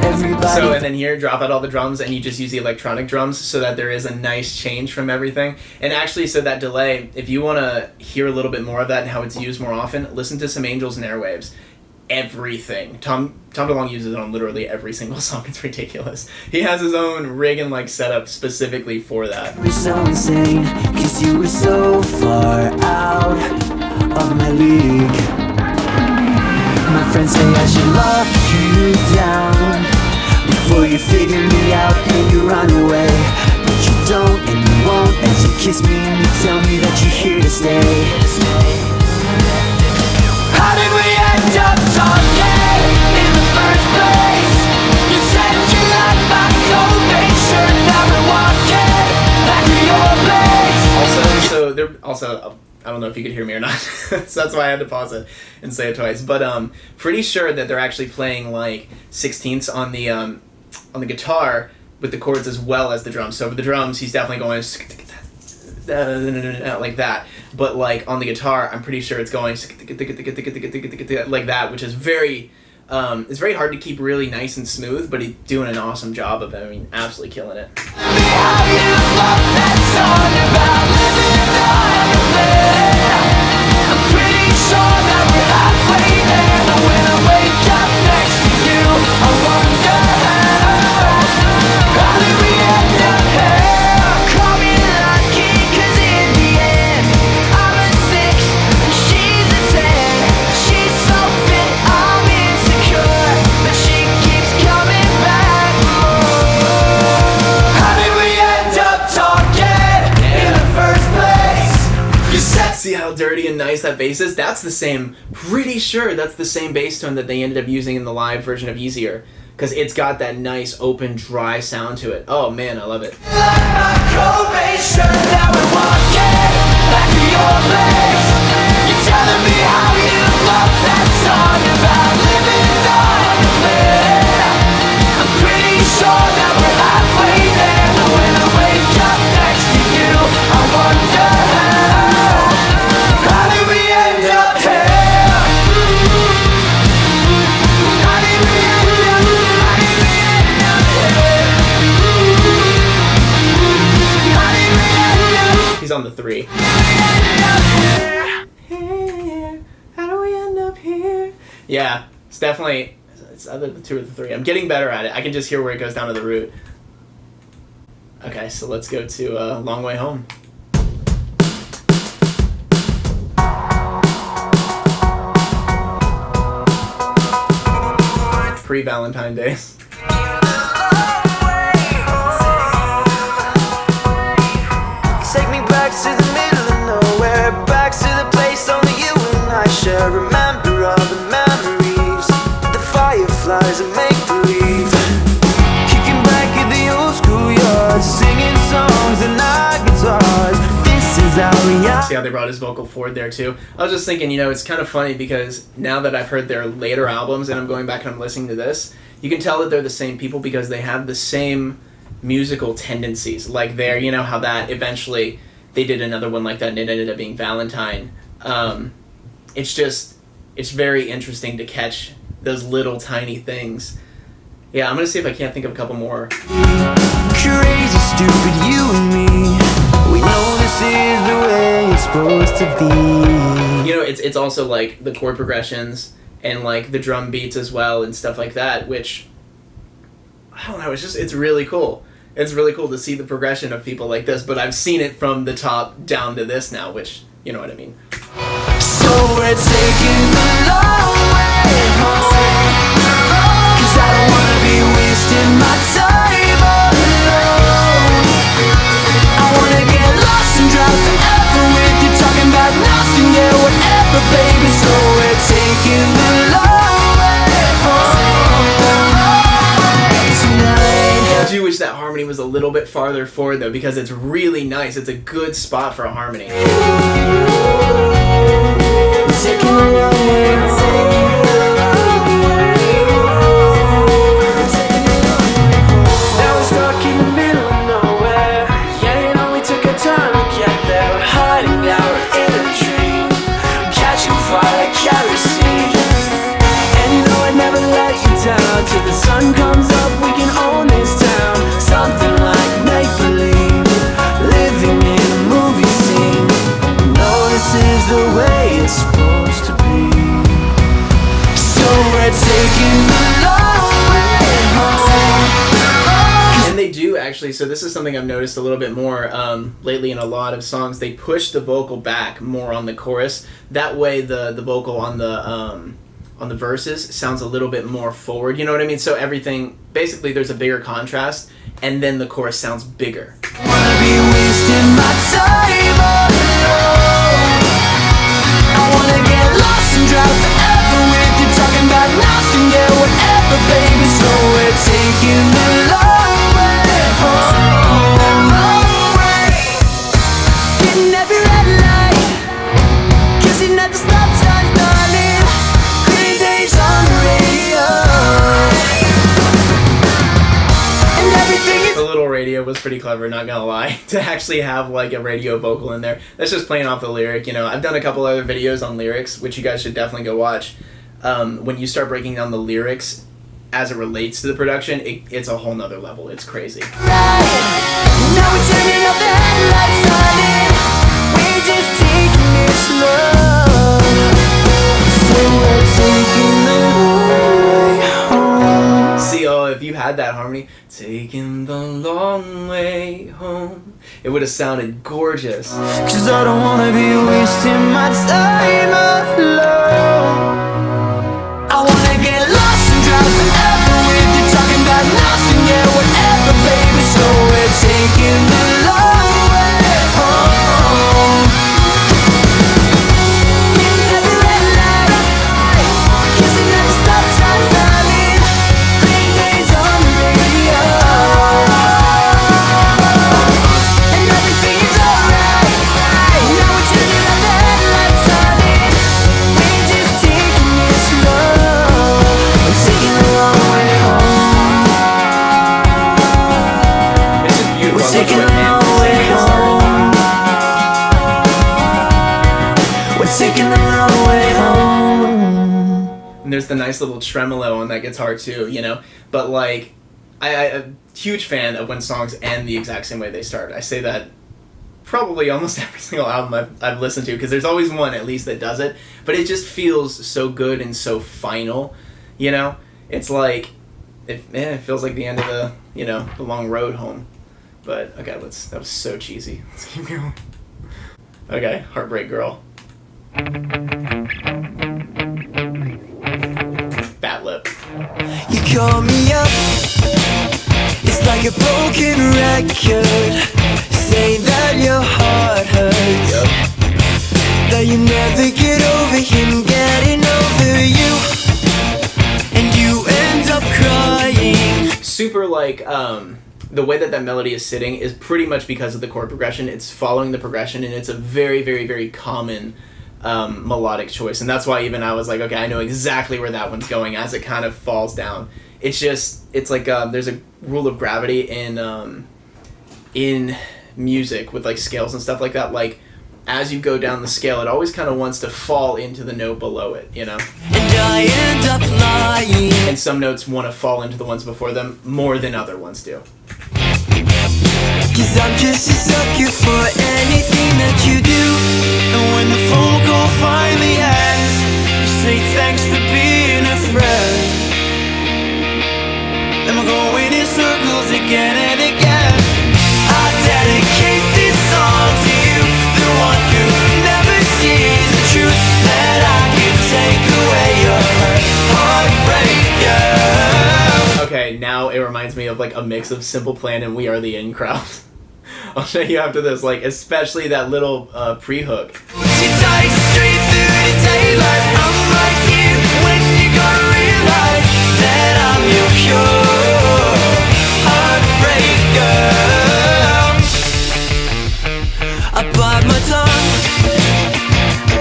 everybody. So, and then here, drop out all the drums and you just use the electronic drums so that there is a nice change from everything. And actually, so that delay, if you want to hear a little bit more of that and how it's used more often, listen to some Angels and Airwaves. Everything. Tom DeLonge uses it on literally every single song. It's ridiculous. He has his own rig and like setup specifically for that. We're so insane, cause you were so far out of my league. My friends say I should lock you down before you figure me out and you run away. But you don't and you won't, as you kiss me and you tell me that you're here to stay. How did we end up talking in the first place? You said you liked my coat shirt, now we're walking back to your place. So they're also, I don't know if you could hear me or not, so that's why I had to pause it and say it twice. But pretty sure that they're actually playing like 16ths on the guitar with the chords as well as the drums. So for the drums, he's definitely going like that. But like on the guitar, I'm pretty sure it's going like that, which is very, it's very hard to keep really nice and smooth. But he's doing an awesome job of it. I mean, absolutely killing it. I'm pretty sure that we're halfway there, but when I wake up next to you, I wonder how did we end up here? Call me lucky, cause in the end, I'm a 6 and she's a 10. She's so fit, I'm insecure, but she keeps coming back. How did we end up talking in the first place? You said. See how dirty and nice that bass is? That's the same, pretty sure that's the same bass tone that they ended up using in the live version of Easier. Because it's got that nice, open, dry sound to it. Oh man, I love it. Like my probation, now we're walking back to your place. You're telling me how you love that song about living on your bed. I'm pretty sure that we're halfway there, but when I wake up next to you, I wonder how did we end up here? How did we end up here? How did we end up? He's on the 3. How do we end up here? Yeah, it's definitely, it's either the 2 or the 3. I'm getting better at it. I can just hear where it goes down to the root. Okay, so let's go to Long Way Home. Pre-Valentine Days. Take me back to the middle of nowhere, back to the place only you and I share. Remember all the memories, the fireflies and make-believe. Kicking back at the old schoolyard, singing songs and our guitars. This is how we are. See how they brought his vocal forward there too? I was just thinking, it's kind of funny because now that I've heard their later albums and I'm going back and I'm listening to this, you can tell that they're the same people because they have the same musical tendencies. Like there, how that eventually they did another one like that and it ended up being Valentine. It's very interesting to catch those little tiny things. Yeah, I'm gonna see if I can't think of a couple more. Crazy, stupid, you and me. We know this is the way it's supposed to be. You know, it's also like the chord progressions and like the drum beats as well and stuff like that, which I don't know, it's really cool. It's really cool to see the progression of people like this, but I've seen it from the top down to this now, which, you know what I mean. So we're taking the long way home, 'cause I don't wanna be wasting my time alone. I wanna get lost and drive forever with you, talking about nothing, yeah, whatever, baby. So we're taking the long way home tonight. I do wish that harmony was a little bit farther forward though, because it's really nice. It's a good spot for a harmony. Taking the long way home. Now we're stuck in the middle of nowhere. Yeah, it only took a time to get there. We're hiding out in a dream, catching fire like kerosene. And you know I'd never let you down. Till the sun comes up, we can own this town. Something like make-believe, living in a movie scene. No, this is the way it's supposed to be. So we're taking the long way home. And they do actually, so this is something I've noticed a little bit more lately in a lot of songs. They push the vocal back more on the chorus. That way the vocal on the verses sounds a little bit more forward, you know what I mean? So everything, basically there's a bigger contrast, and then the chorus sounds bigger. Wanna be wasting my time alone. I wanna get lost and drive forever with you, talking about nothing, yeah, whatever, baby. So we're taking the long way home. Hitting every red light, kissing at the stop signs, darling. Green days on the radio, and everything is. The little radio was pretty clever, not gonna lie, to actually have like a radio vocal in there. That's just playing off the lyric, you know. I've done a couple other videos on lyrics, which you guys should definitely go watch. When you start breaking down the lyrics as it relates to the production, it's a whole nother level. It's crazy. Now we're turning up the headlights, darling. We're just taking it slow. So we're taking the long way home. See, oh, if you had that harmony, taking the long way home, it would have sounded gorgeous. 'Cause I don't wanna be wasting my time alone. I wanna get lost and drive forever with you, talking about nothing, yeah, whatever, baby. So we're taking the long way home. Hitting every red light, kissing at the stop signs, darling. Green days on the radio, and everything is alright. Now we're turning up the headlights, darling. We're just taking it slow. We're taking the long way home. This is beautiful. We're I love taking the the way long way it started. home. We're taking the long way home. And there's the nice little tremolo on that guitar too, you know. But like, I'm a huge fan of when songs end the exact same way they start. I say that probably almost every single album I've listened to, because there's always one at least that does it. But it just feels so good and so final, you know. It's like it feels like the end of the long road home. But okay, that was so cheesy. Let's keep going. Okay, Heartbreak Girl. Bat lip. You call me up, it's like a broken record. Say that your heart hurts, that you never get over him getting over you, and you end up crying. Super like the way that melody is sitting is pretty much because of the chord progression. It's following the progression, and it's a very, very, very common melodic choice, and that's why even I was like, okay, I know exactly where that one's going as it kind of falls down. It's like there's a rule of gravity in music with like scales and stuff like that. Like as you go down the scale, it always kind of wants to fall into the note below it, you know. And I end up lying. And some notes want to fall into the ones before them more than other ones do. Cause I'm just a sucker for anything that you do. And when the phone call finally ends, you say thanks for being a friend. And we're going in circles again and again. I dedicate this song to you, the one who never sees the truth, that I can take away your hurt, heartbreak girl. Okay, now it reminds me of like a mix of Simple Plan and We Are the In Crowd. I'll show you after this, like especially that little pre-hook. She ties straight through the daylight. I'm right here when you gonna realize that I'm your pure heartbreak girl. I bite my tongue,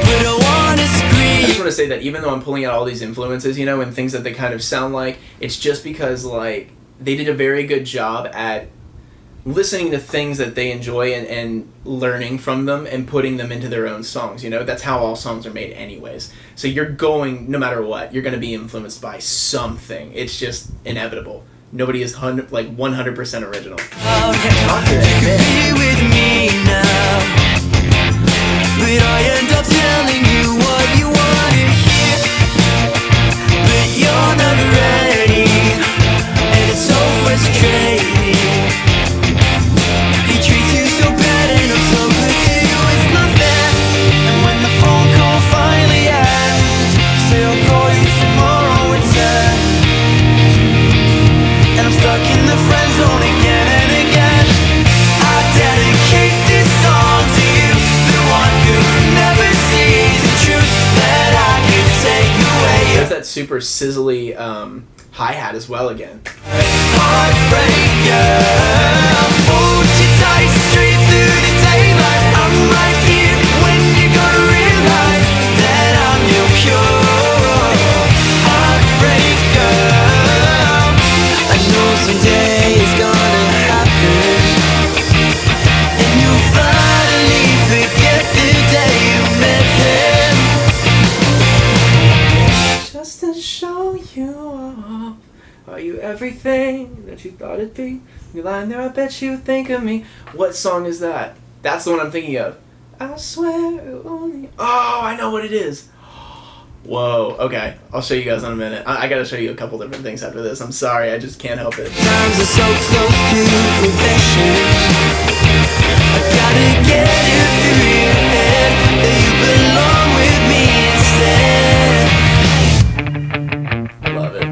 but I wanna I just scream. want to say that even though I'm pulling out all these influences, you know, and things that they kind of sound like, it's just because like they did a very good job at listening to things that they enjoy and learning from them and putting them into their own songs. You know, that's how all songs are made anyways. So you're going, no matter what, you're going to be influenced by something. It's just inevitable. Nobody is 100% original. Oh, yeah. You could be with me now, but I end up telling you what you wanna hear. But you're not ready, and it's so frustrating. He treats you so bad and I'm so good to you, it's not fair. And when the phone call finally ends, you say I'll call you tomorrow at 10. And I'm stuck in the friend zone again and again. I dedicate this song to you, the one who never sees the truth, that I can take away your There's that super sizzly hi-hat as well again. heartbreak girl. Hold you tight straight through the daylight. I'm right here when you're gonna realize that I'm your pure heartbreak girl. I know someday it's gonna happen, and you'll finally forget the day you met him. Just to show you off. Are you everything that you thought it'd be? You're lying there, I bet you think of me. What song is that? That's the one I'm thinking of. I swear only. Oh, I know what it is. Whoa, okay. I'll show you guys in a minute. I gotta show you a couple different things after this. I'm sorry, I just can't help it. Times are so close to perfection. I gotta get it through your head that you belong with me instead. Love it.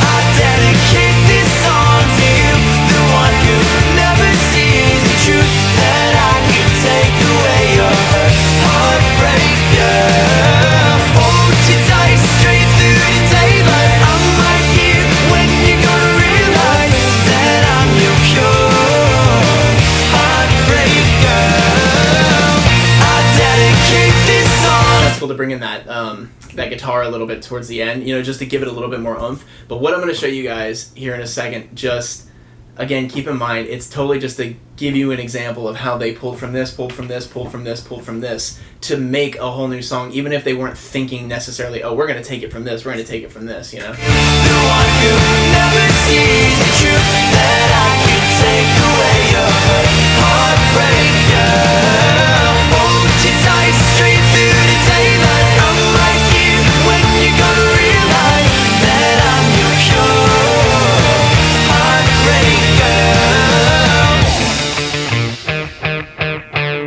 I dedicate this song to you, the one who never sees the truth, that I can take away your hurt, heartbreak girl. Hold you tight straight through the daylight. I'm right here when you're gonna realize that I'm your pure heartbreak girl. I dedicate this song. It's cool to bring in that guitar a little bit towards the end, you know, just to give it a little bit more oomph. But what I'm going to show you guys here in a second, just again, keep in mind, it's totally just to give you an example of how they pulled from this, pulled from this, pulled from this, pulled from this to make a whole new song, even if they weren't thinking necessarily, oh, we're going to take it from this, we're going to take it from this, you know? The one who never sees the truth, that I can take away your hurt, heartbreak girl. Hold you tight straight through the daylight. I'm right here when you're gonna realize that I'm your pure heartbreak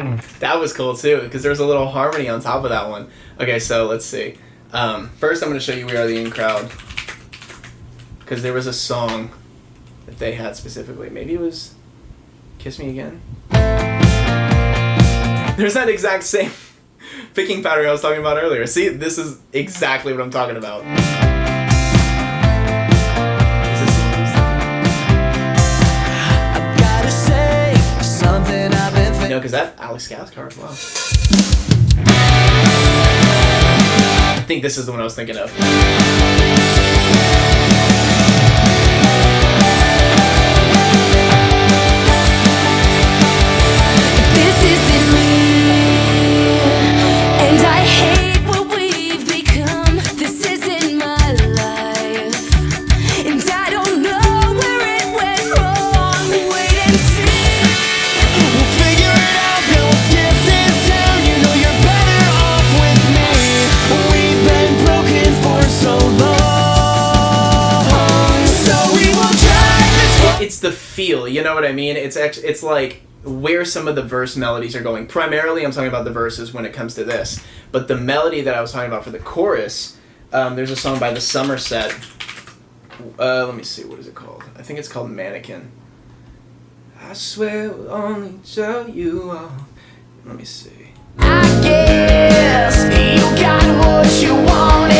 girl. That was cool too, because there's a little harmony on top of that one. Okay, so let's see. First I'm going to show you We Are the In Crowd, because there was a song that they had specifically. Maybe it was Kiss Me Again? There's that exact same picking pattern I was talking about earlier. See, this is exactly what I'm talking about. Is this the one I was thinking? I gotta say something I've been thinking. No, because that Alex Skarsgård as well. I think this is the one I was thinking of. This isn't me, and I hate what we've become. the feel, you know what I mean? It's like where some of the verse melodies are going. Primarily, I'm talking about the verses when it comes to this. But the melody that I was talking about for the chorus, there's a song by the Somerset. Let me see, what is it called? I think it's called Mannequin. I swear we'll only show you all. Let me see. I guess you got what you wanted.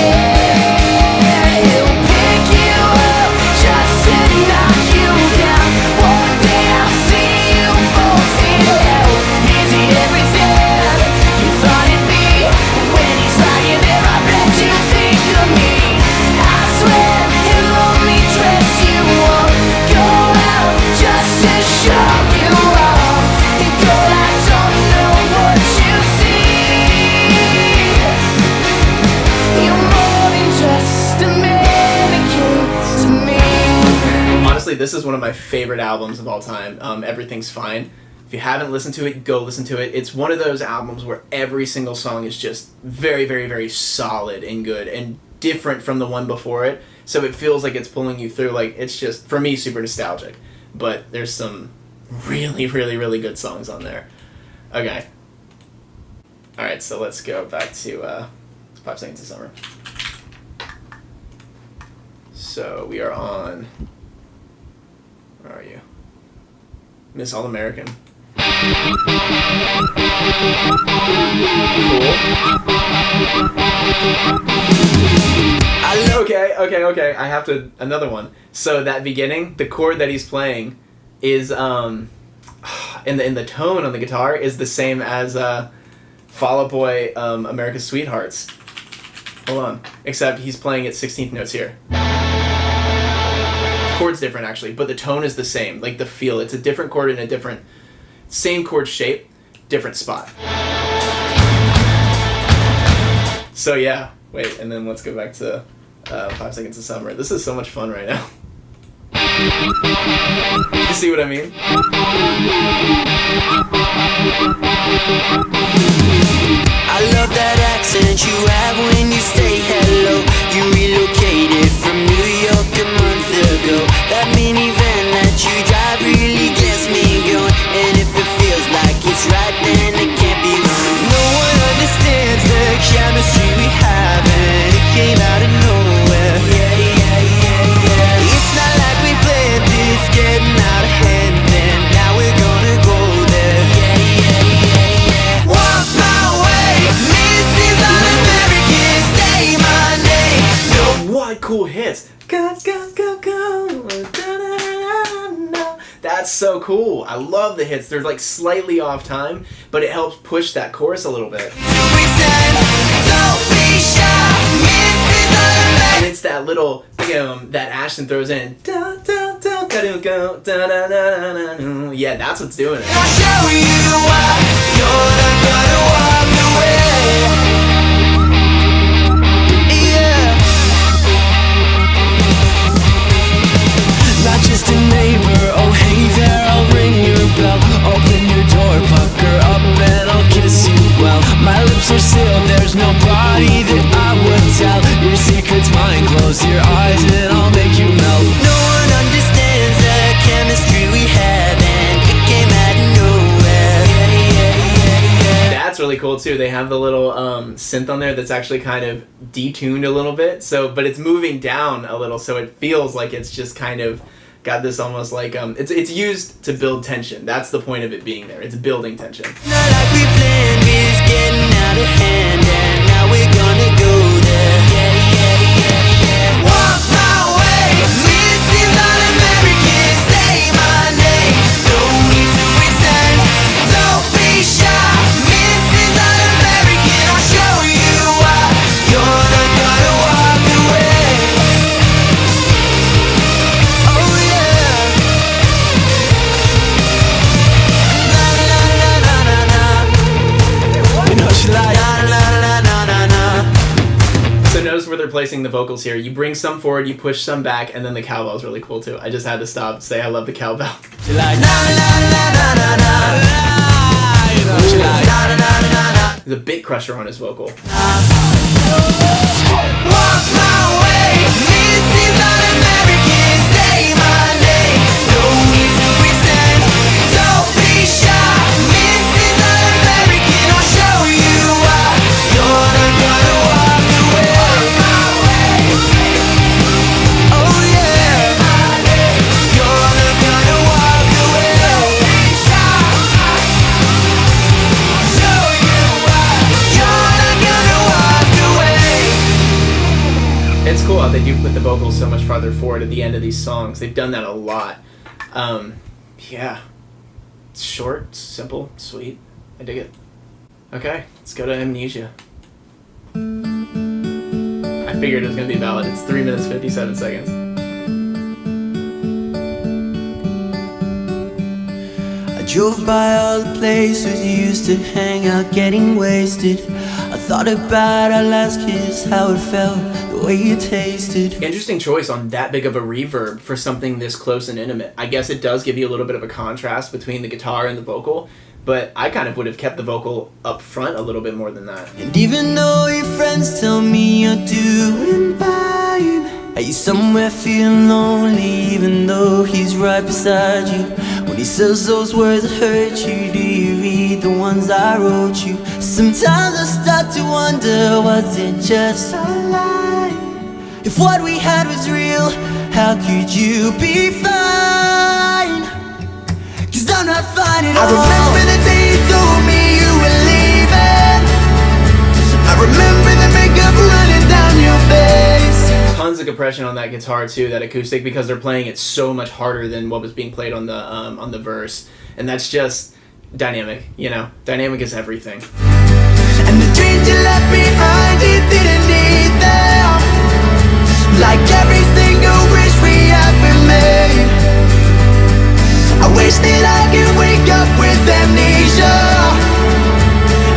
He'll pick you up just to knock you down. One day I'll see you both in hell. Is he everything you thought it'd be? When he's lying there, I bet you think of me. I swear he'll only dress you up. Go out just to show you off. And girl, I don't know what you see. You're more than just a mannequin to me. Honestly, this is one of my favorite albums of all time. Everything's Fine. If you haven't listened to it, go listen to it. It's one of those albums where every single song is just very, very, very solid and good and different from the one before it. So it feels like it's pulling you through. Like, it's just, for me, super nostalgic. But there's some really, really, really good songs on there. Okay. Alright, so let's go back to 5 Seconds of Summer. So we are on... Where are you? Miss All American. Cool. Okay. I have to... Another one. So that beginning, the chord that he's playing is... in the tone on the guitar is the same as Fall Out Boy, America's Sweethearts. Hold on. Except he's playing at 16th notes here. Chord's different actually, but the tone is the same. Like the feel. It's a different chord in a different... Same chord shape, different spot. So yeah. Wait, and then let's go back to 5 Seconds of Summer. This is so much fun right now. You see what I mean? I love that accent you have when you say hello. You relocated from New York a month ago. That minivan that you drive really gets me going. And if it feels like it's right, then it can't be wrong. No one understands the chemistry we have, and it came out of nowhere. Yeah. It's not like we planned this, getting out of hand, and now we're gonna go there. Yeah. Walk my way, Mrs. All-American, say my name. No. What cool hits! Go. Da-da-da-da-da. That's so cool. I love the hits. They're like slightly off time, but it helps push that chorus a little bit. And it's that little that Ashton throws in. Yeah, that's what's doing it. I'll show you why you're not gonna walk away. Yeah. Not just a neighbor, oh hey there, I'll ring your bell. Open your door, pucker up and I'll kiss you well. My lips are sealed, there's nobody that I would tell. Your secret's mine, close your eyes and I'll make you melt. No one understands the chemistry we have, and it came out of nowhere. Yeah. That's really cool too. They have the little synth on there that's actually kind of detuned a little bit. So, but it's moving down a little, so it feels like it's just kind of got this almost like it's used to build tension. That's the point of it being there. It's building tension. Not like we planned, it's getting out of hand, and now we're gonna go there. Yeah. Walk my way, Mrs. All-American, say my name. No need to pretend, don't be shy, Mrs. All-American. I'll show you why you're not gonna walk away. Oh yeah. Na na na na na na. You know she like na na na na na na. So notice where they're placing the vocals here. You bring some forward, you push some back, and then the cowbell's really cool too. I just had to stop and say I love the cowbell. She like na na na na na na. You know she like na na na na na. There's a bit crusher on his vocal. Walk my way, Mrs. All-American, say my name. No need they do put the vocals so much farther forward at the end of these songs. They've done that a lot. Yeah. It's short, simple, sweet. I dig it. Okay, let's go to Amnesia. I figured it was going to be a ballad. It's 3 minutes 57 seconds. I drove by all the places you used to hang out getting wasted. I thought about our last kiss, how it felt, the way you tasted. Interesting choice on that big of a reverb for something this close and intimate. I guess it does give you a little bit of a contrast between the guitar and the vocal, but I kind of would have kept the vocal up front a little bit more than that. And even though your friends tell me you're doing fine, are you somewhere feeling lonely even though he's right beside you? When he says those words that hurt you, do you read the ones I wrote you? Sometimes I start to wonder, was it just a lie? If what we had was real, how could you be fine? Cause I'm not fine at all. I remember the day you told me you were leaving. I remember the makeup running down your face. Tons of compression on that guitar too, that acoustic, because they're playing it so much harder than what was being played on the verse, and that's just dynamic. You know, dynamic is everything. And the dreams you left behind, you didn't need them. Like every single wish we ever made. I wish that I could wake up with amnesia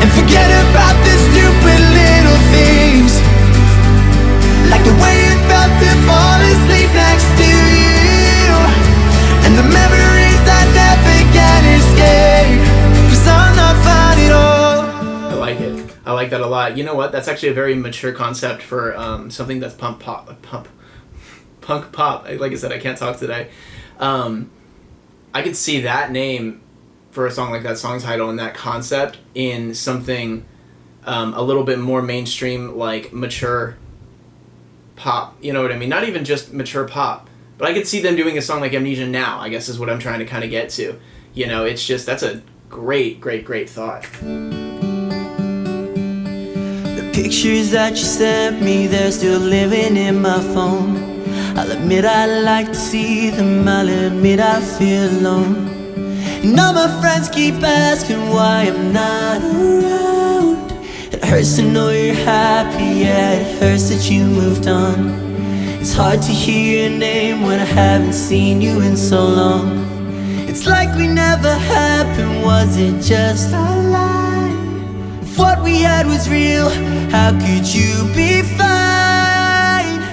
and forget about the stupid little things. Like the way it felt to fall asleep next to you, and the memories I never can escape. Cause I'm not fine at all. I like it. I like that a lot. You know what? That's actually a very mature concept for something that's punk pop. Like I said, I can't talk today. I could see that name for a song like that, song title, and that concept in something a little bit more mainstream, like mature pop. You know what I mean? Not even just mature pop, but I could see them doing a song like Amnesia now, I guess is what I'm trying to kind of get to. You know, it's just, that's a great thought. The pictures that you sent me, they're still living in my phone. I'll admit I like to see them, I'll admit I feel alone. And all my friends keep asking why I'm not around. It hurts to know you're happy, yeah, it hurts that you moved on. It's hard to hear your name when I haven't seen you in so long. It's like we never happened, was it just a lie? If what we had was real, how could you be fine?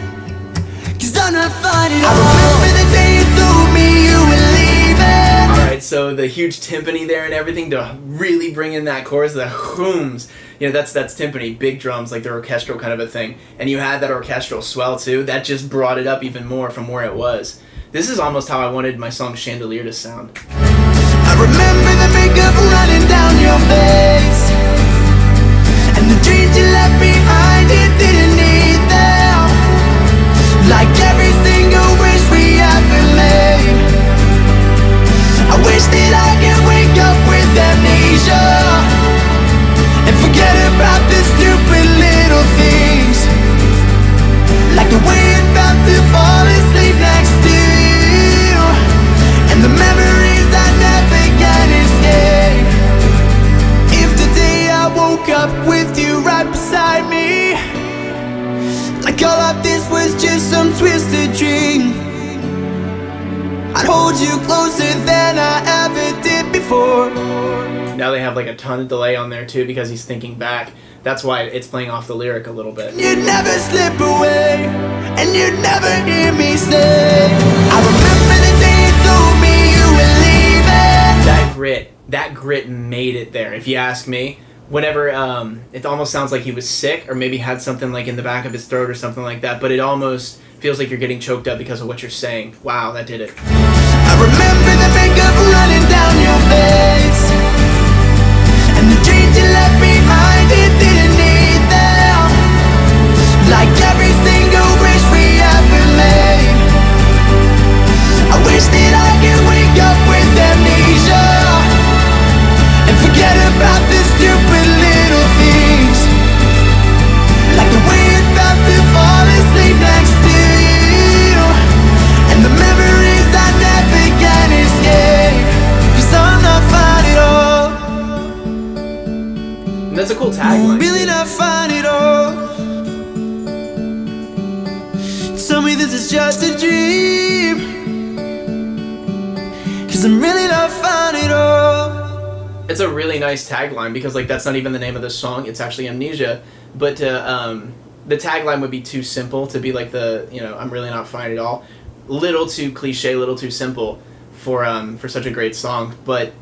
Cause I'm not fine at all. I remember the day you told me you were leaving. Alright, so the huge timpani there and everything to really bring in that chorus, the hooms. You know, that's timpani, big drums, like the orchestral kind of a thing. And you had that orchestral swell too, that just brought it up even more from where it was. This is almost how I wanted my song Chandelier to sound. I remember the makeup running down your face, and the dreams you left behind, you didn't need them. Like every single wish we ever made. I wish that I could wake up with amnesia and forget about the stupid little things. Like the way it felt to fall asleep next to you, and the memories I never can escape. If today I woke up with you right beside me, like all of this was just some twisted dream, I'd hold you closer than I ever did before. Now they have like a ton of delay on there too because he's thinking back. That's why it's playing off the lyric a little bit. You'd never slip away, and you'd never hear me say, I remember the day you told me you were leaving. That grit made it there, if you ask me. Whenever, it almost sounds like he was sick or maybe had something like in the back of his throat or something like that, but it almost feels like you're getting choked up because of what you're saying. Wow, that did it. I remember the makeup running down your face, and the dreams you left behind, you didn't need them. Like every single wish we ever made. I wish that I could wake up with amnesia and forget about the stupid little things. Like the way it felt to fall asleep next to tagline. Really not fine at all. Tell me this is just a dream, 'cause I'm really not fine at all. It's a really nice tagline because like that's not even the name of the song. It's actually Amnesia, but the tagline would be too simple to be like the, you know, I'm really not fine at all. Little too cliche, little too simple for such a great song, but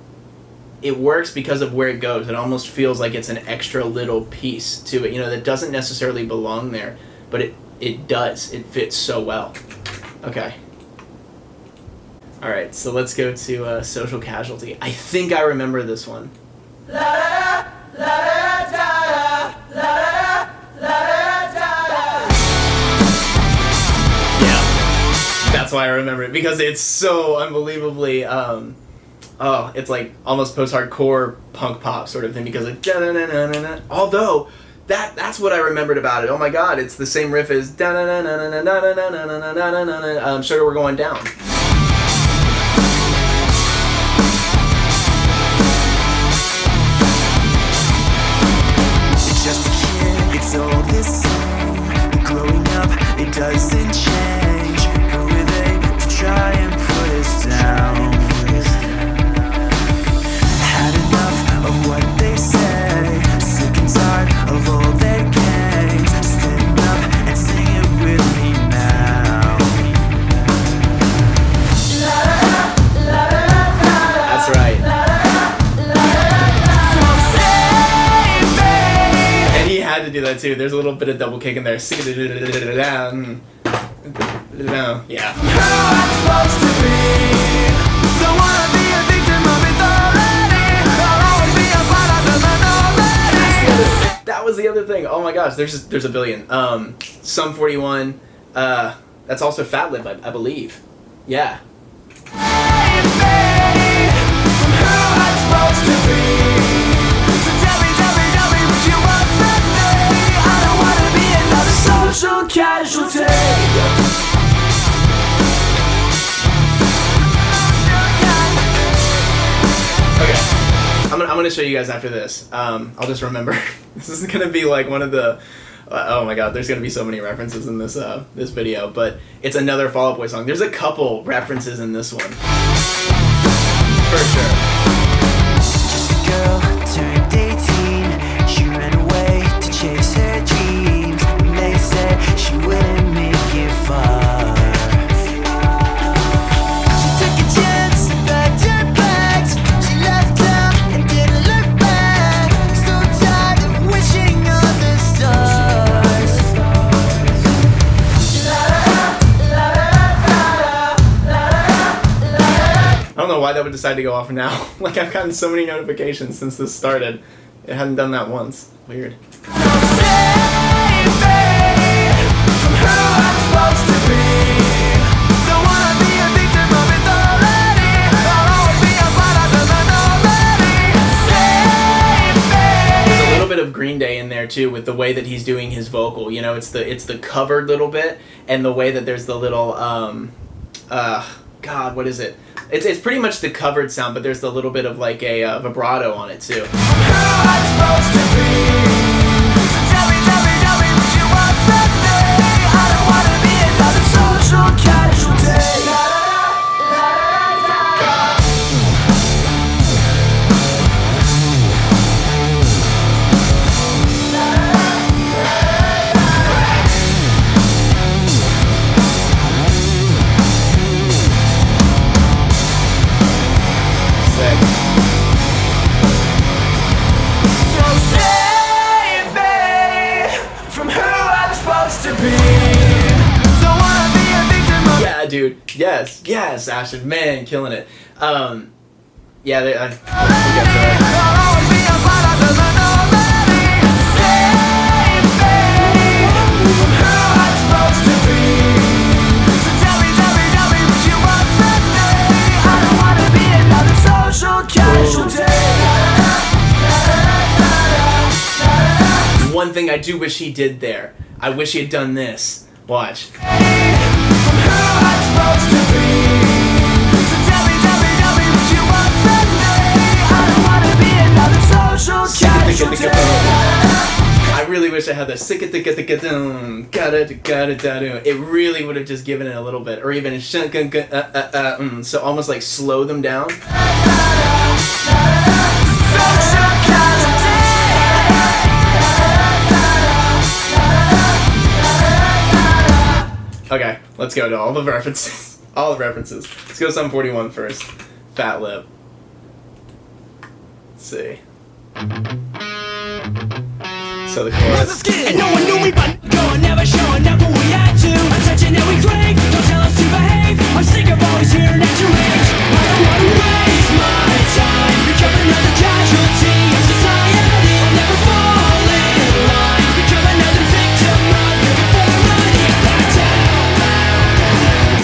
it works because of where it goes. It almost feels like it's an extra little piece to it, you know, that doesn't necessarily belong there, but it does. It fits so well. Okay. All right, so let's go to Social Casualty. I think I remember this one. Yeah, that's why I remember it, because it's so unbelievably, it's like almost post-hardcore punk pop sort of thing, because it, although that's what I remembered about it. Oh my god, it's the same riff as Sugar We're Going Down. Just a kid, it's all the same. Growing up, it doesn't change. Who are they to try and put us down? Had enough of what they say. Sick and tired of all their games. Stand up and sing it with me now. That's right. And he had to do that too. There's a little bit of double kick in there. Yeah. That was the other thing. Oh my gosh, there's a billion. Sum 41. That's also Fat Lip, I believe. Yeah. Social casualty. Okay. I'm gonna show you guys after this. I'll just remember. This is gonna be like one of the. Oh my god, there's gonna be so many references in this this video, but it's another Fall Out Boy song. There's a couple references in this one, for sure. Just a girl turned 18. She ran away to chase her dreams. And they said she wouldn't make it far. She took a chance and packed her bags. She left town and didn't look back. So tired of wishing on the stars. I don't know why that would decide to go off now. Like, I've gotten so many notifications since this started. It hadn't done that once. Weird. There's a little bit of Green Day in there too, with the way that he's doing his vocal. You know, it's the covered little bit, and the way that there's the little God, what is it? It's pretty much the covered sound, but there's the little bit of like a vibrato on it too. Yeah, dude. Yes, Ashton. Man, killing it. Yeah, we'll get to that. One thing I do wish he did there. I wish he had done this. Watch. really wish I had the it really would have just given it a little bit, or even so almost like slow them down. Okay, let's go to all the references. All the references. Let's go to Sum 41 first. Fat Lip. Let's see. So the chorus. And no one knew me, but going never showing up when we had to. Attention that we crave, don't tell us to behave. I'm sick of always hearing at your age. I don't want to waste my time. Become another casualty of society. I'll never fall in line. Become another victim of your conformity.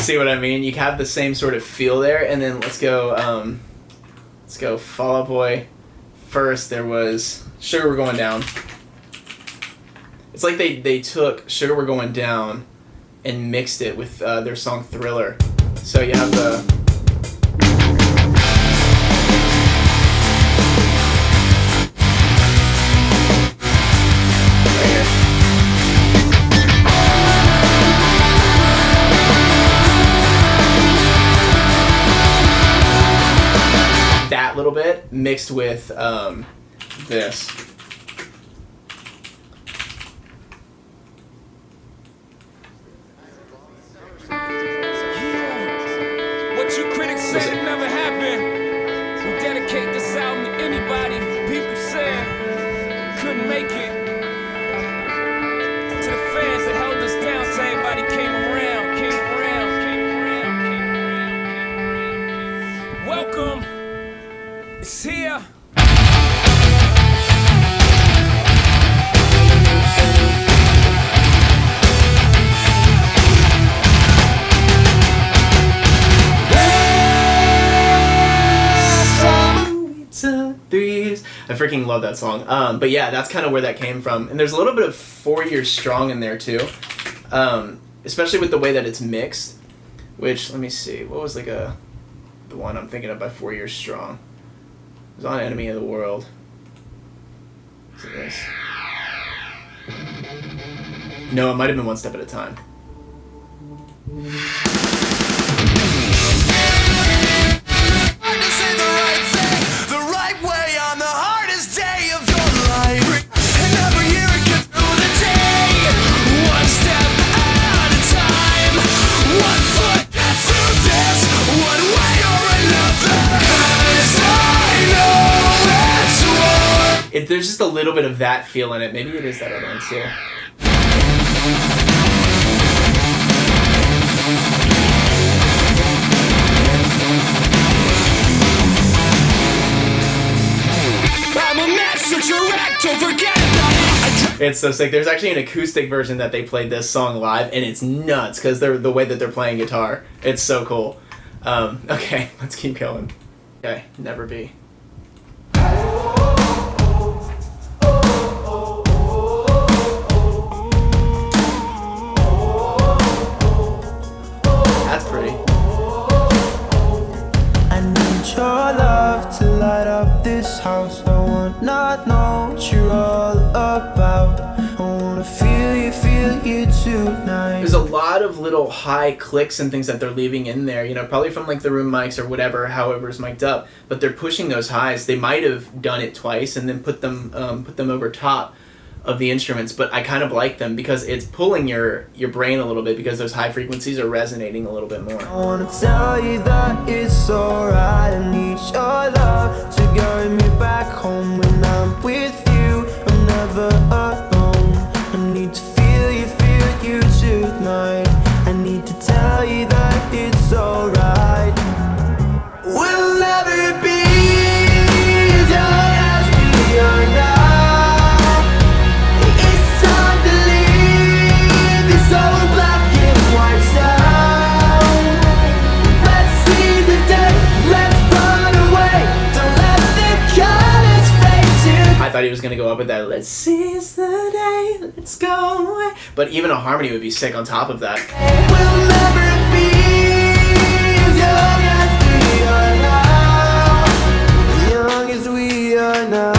See what I mean? You have the same sort of feel there, and then let's go Fall Out Boy. First there was Sugar We're Going Down. It's like they took Sugar We're Going Down and mixed it with their song Thriller. So you have the that little bit mixed with this. What you critics said it never happened. We dedicate this album to anybody. People said couldn't make it. To the fans that held us down, to everybody came around. Welcome. It's here. Threes. I freaking love that song. But yeah, that's kind of where that came from. And there's a little bit of 4 Years Strong in there too. Especially with the way that it's mixed. Which, let me see, what was like the one I'm thinking of by 4 Years Strong? It was on Enemy of the World. Is it this? No, it might have been One Step at a Time. There's just a little bit of that feel in it. Maybe it is that other one too. I'm a master direct, don't forget that. It's so sick. There's actually an acoustic version that they played this song live, and it's nuts because the way that they're playing guitar. It's so cool. Okay, let's keep going. Okay, Never Be. That's pretty. I need your love to light up this house. I want not know what you're all about. I wanna feel you tonight. There's a lot of little high clicks and things that they're leaving in there, you know, probably from like the room mics or whatever, however's mic'd up, but they're pushing those highs. They might have done it twice and then put them over top of the instruments, but I kind of like them because it's pulling your brain a little bit because those high frequencies are resonating a little bit more. I wanna tell you that it's alright. I need your love to guide me back home. When I'm with you, I'm never alone. I need to feel you tonight. I need to tell you that it's alright. We'll never be as young as we are now. It's time to leave this old black and white sound. Let's seize the day, let's run away. Don't let the colors fade to. I thought he was gonna go up with that, let's seize the day, let's go away. But even a harmony would be sick on top of that. We'll never be as young as we are now. As young as we are now.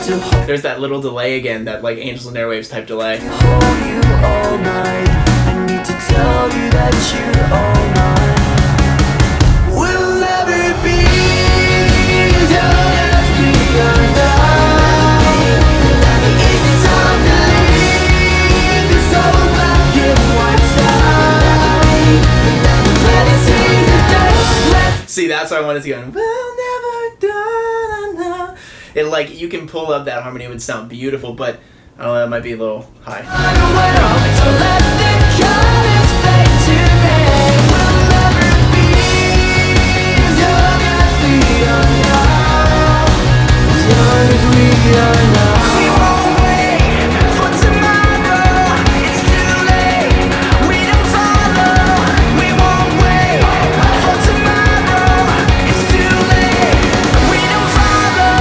to hold There's that little delay again, that like Angels and Airwaves type delay. you all night. I need to tell you that you're all mine. We'll never be as young as we are now. It's time to leave this old black and white side. Let's seize the day. Let's See, that's why I wanted to go. We'll never die. It like you can pull up that harmony, it would sound beautiful, but I don't know, that might be a little high. run away. So let the colors fade to gray. We'll never be as young as we are now. As young as we are now. We won't wait for tomorrow. It's too late. We don't follow. We won't wait for tomorrow. It's too late. We don't follow.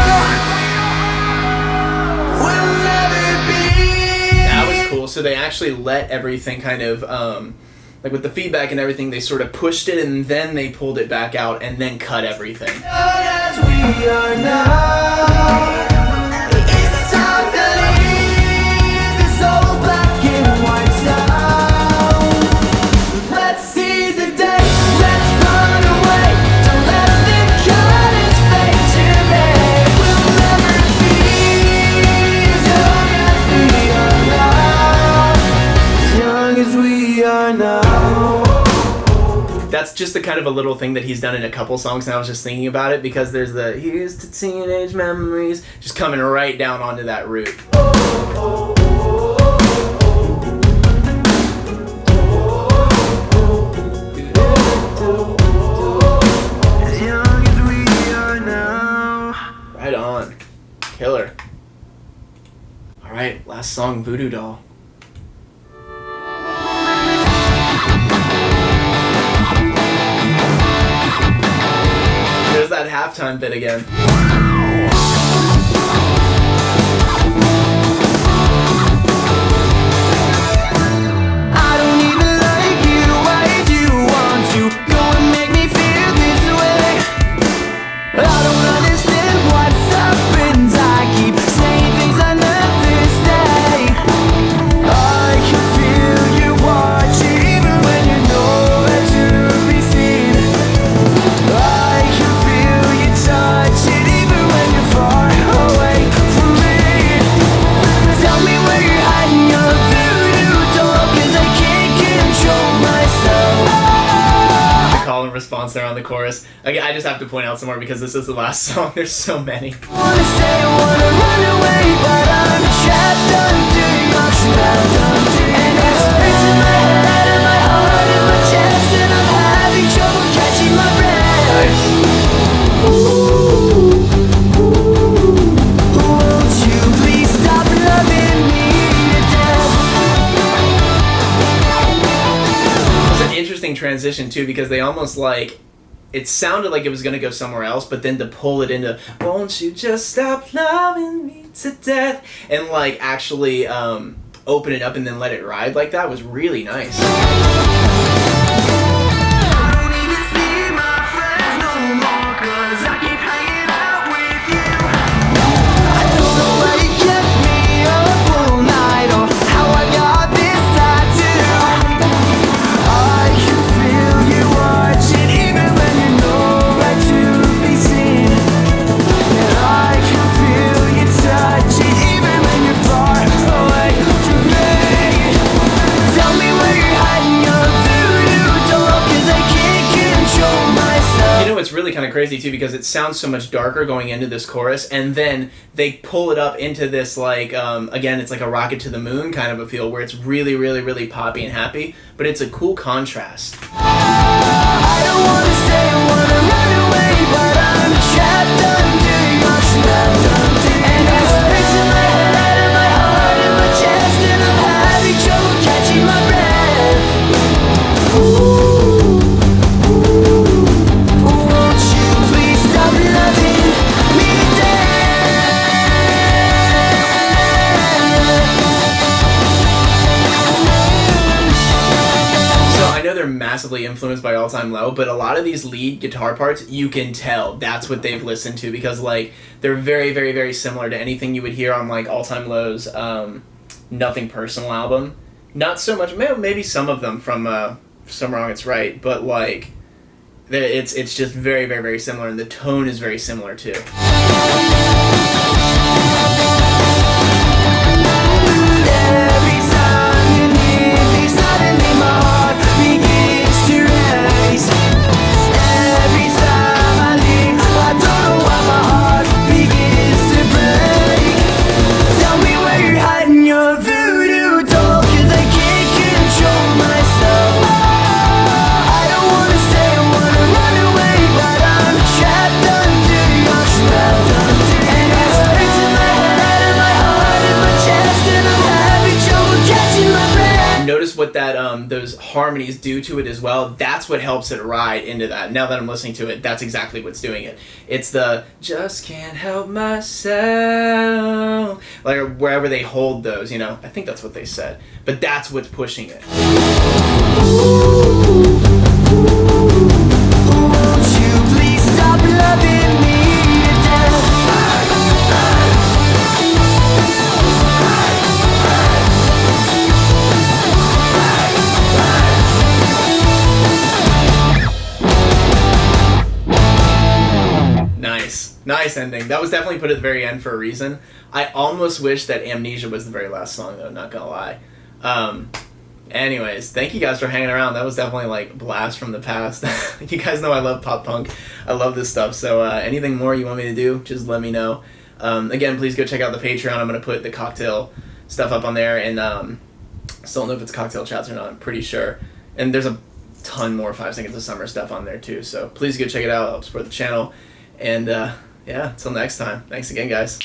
We'll never be. That was cool. So they actually let everything kind of like with the feedback and everything, they sort of pushed it and then they pulled it back out and then cut everything. As we are now, it's time to leave this old black and white sound. Let's seize the day, let's run away. Don't let the colors fade to gray. We'll never be as young as we are now. As young as we are now. That's just a kind of a little thing that he's done in a couple songs, and I was just thinking about it because there's the "Here's to Teenage Memories" just coming right down onto that root. As young as we are now. Right on. Killer. Alright, last song, Voodoo Doll. There's that halftime bit again. I don't even like you. Why do you want to go and make me feel this way? I don't understand what's happened. I keep saying things I never say. I can feel you watching even when you're nowhere to be seen. I can feel you touching even when you're far away from me. Tell me where you're hiding your voodoo doll, 'cause I can't control myself. The call and response there on the chorus. I just have to point out some more because this is the last song. There's so many. Wanna stay, wanna run away, but I'm trapped under your spell. And it's hurting my head and my heart and my chest, and I'm having trouble catching my breath. Won't you please stop loving me to death? It's an interesting transition too because they almost like it sounded like it was gonna go somewhere else, but then to pull it into "Won't you just stop loving me to death" and like actually open it up and then let it ride like that was really nice. I don't even see my friends no more, 'cause I keep hanging out with you. I don't know why you kept me up all night or how I got this tattoo. I can feel you watching even when you're nowhere to be seen. And I can feel you touching even when you're far away from me. Tell me where you're hiding your voodoo doll, 'cause I can't control myself. You know, it's really kind of crazy too because it sounds so much darker going into this chorus, and then they pull it up into this like again, it's like a rocket to the moon kind of a feel where it's really, really, really poppy and happy, but it's a cool contrast. I don't wanna stay, I wanna run away, but I'm trapped under your spell. And it's hurting my head and my heart and my chest, and I'm having trouble catching my breath. Won't you please stop loving me to death? So I know they're massively influenced by All Time Low, but a lot of these lead guitar parts, you can tell that's what they've listened to, because like they're very, very, very similar to anything you would hear on like All Time Low's Nothing Personal album. Not so much, maybe some of them from Some Wrong It's Right, but like it's just very, very, very similar, and the tone is very similar too. Every time you need me, suddenly my heart begins to race. Every time I leave, I don't know why my heart begins to break. Tell me where you're hiding your voodoo doll, 'cause I can't control myself. I don't wanna stay, I wanna run away, but I'm trapped under your spell. And it hurts in my head and my heart and my chest, and I'm having trouble catching my breath. Notice what that those harmonies do to it as well. That's what helps it ride into that. Now that I'm listening to it, that's exactly what's doing it. It's the just can't help myself, like wherever they hold those, you know. I think that's what they said, but that's what's pushing it. Won't you please stop loving me to death? Nice ending. That was definitely put at the very end for a reason. I almost wish that Amnesia was the very last song, though, not gonna lie. Anyways, thank you guys for hanging around. That was definitely like blast from the past. You guys know I love pop punk. I love this stuff. So anything more you want me to do, just let me know. Again, please go check out the Patreon. I'm gonna put the cocktail stuff up on there, and still don't know if it's cocktail chats or not. I'm pretty sure. And there's a ton more 5 Seconds of Summer stuff on there too. So please go check it out. Help support the channel. And yeah, until next time. Thanks again, guys.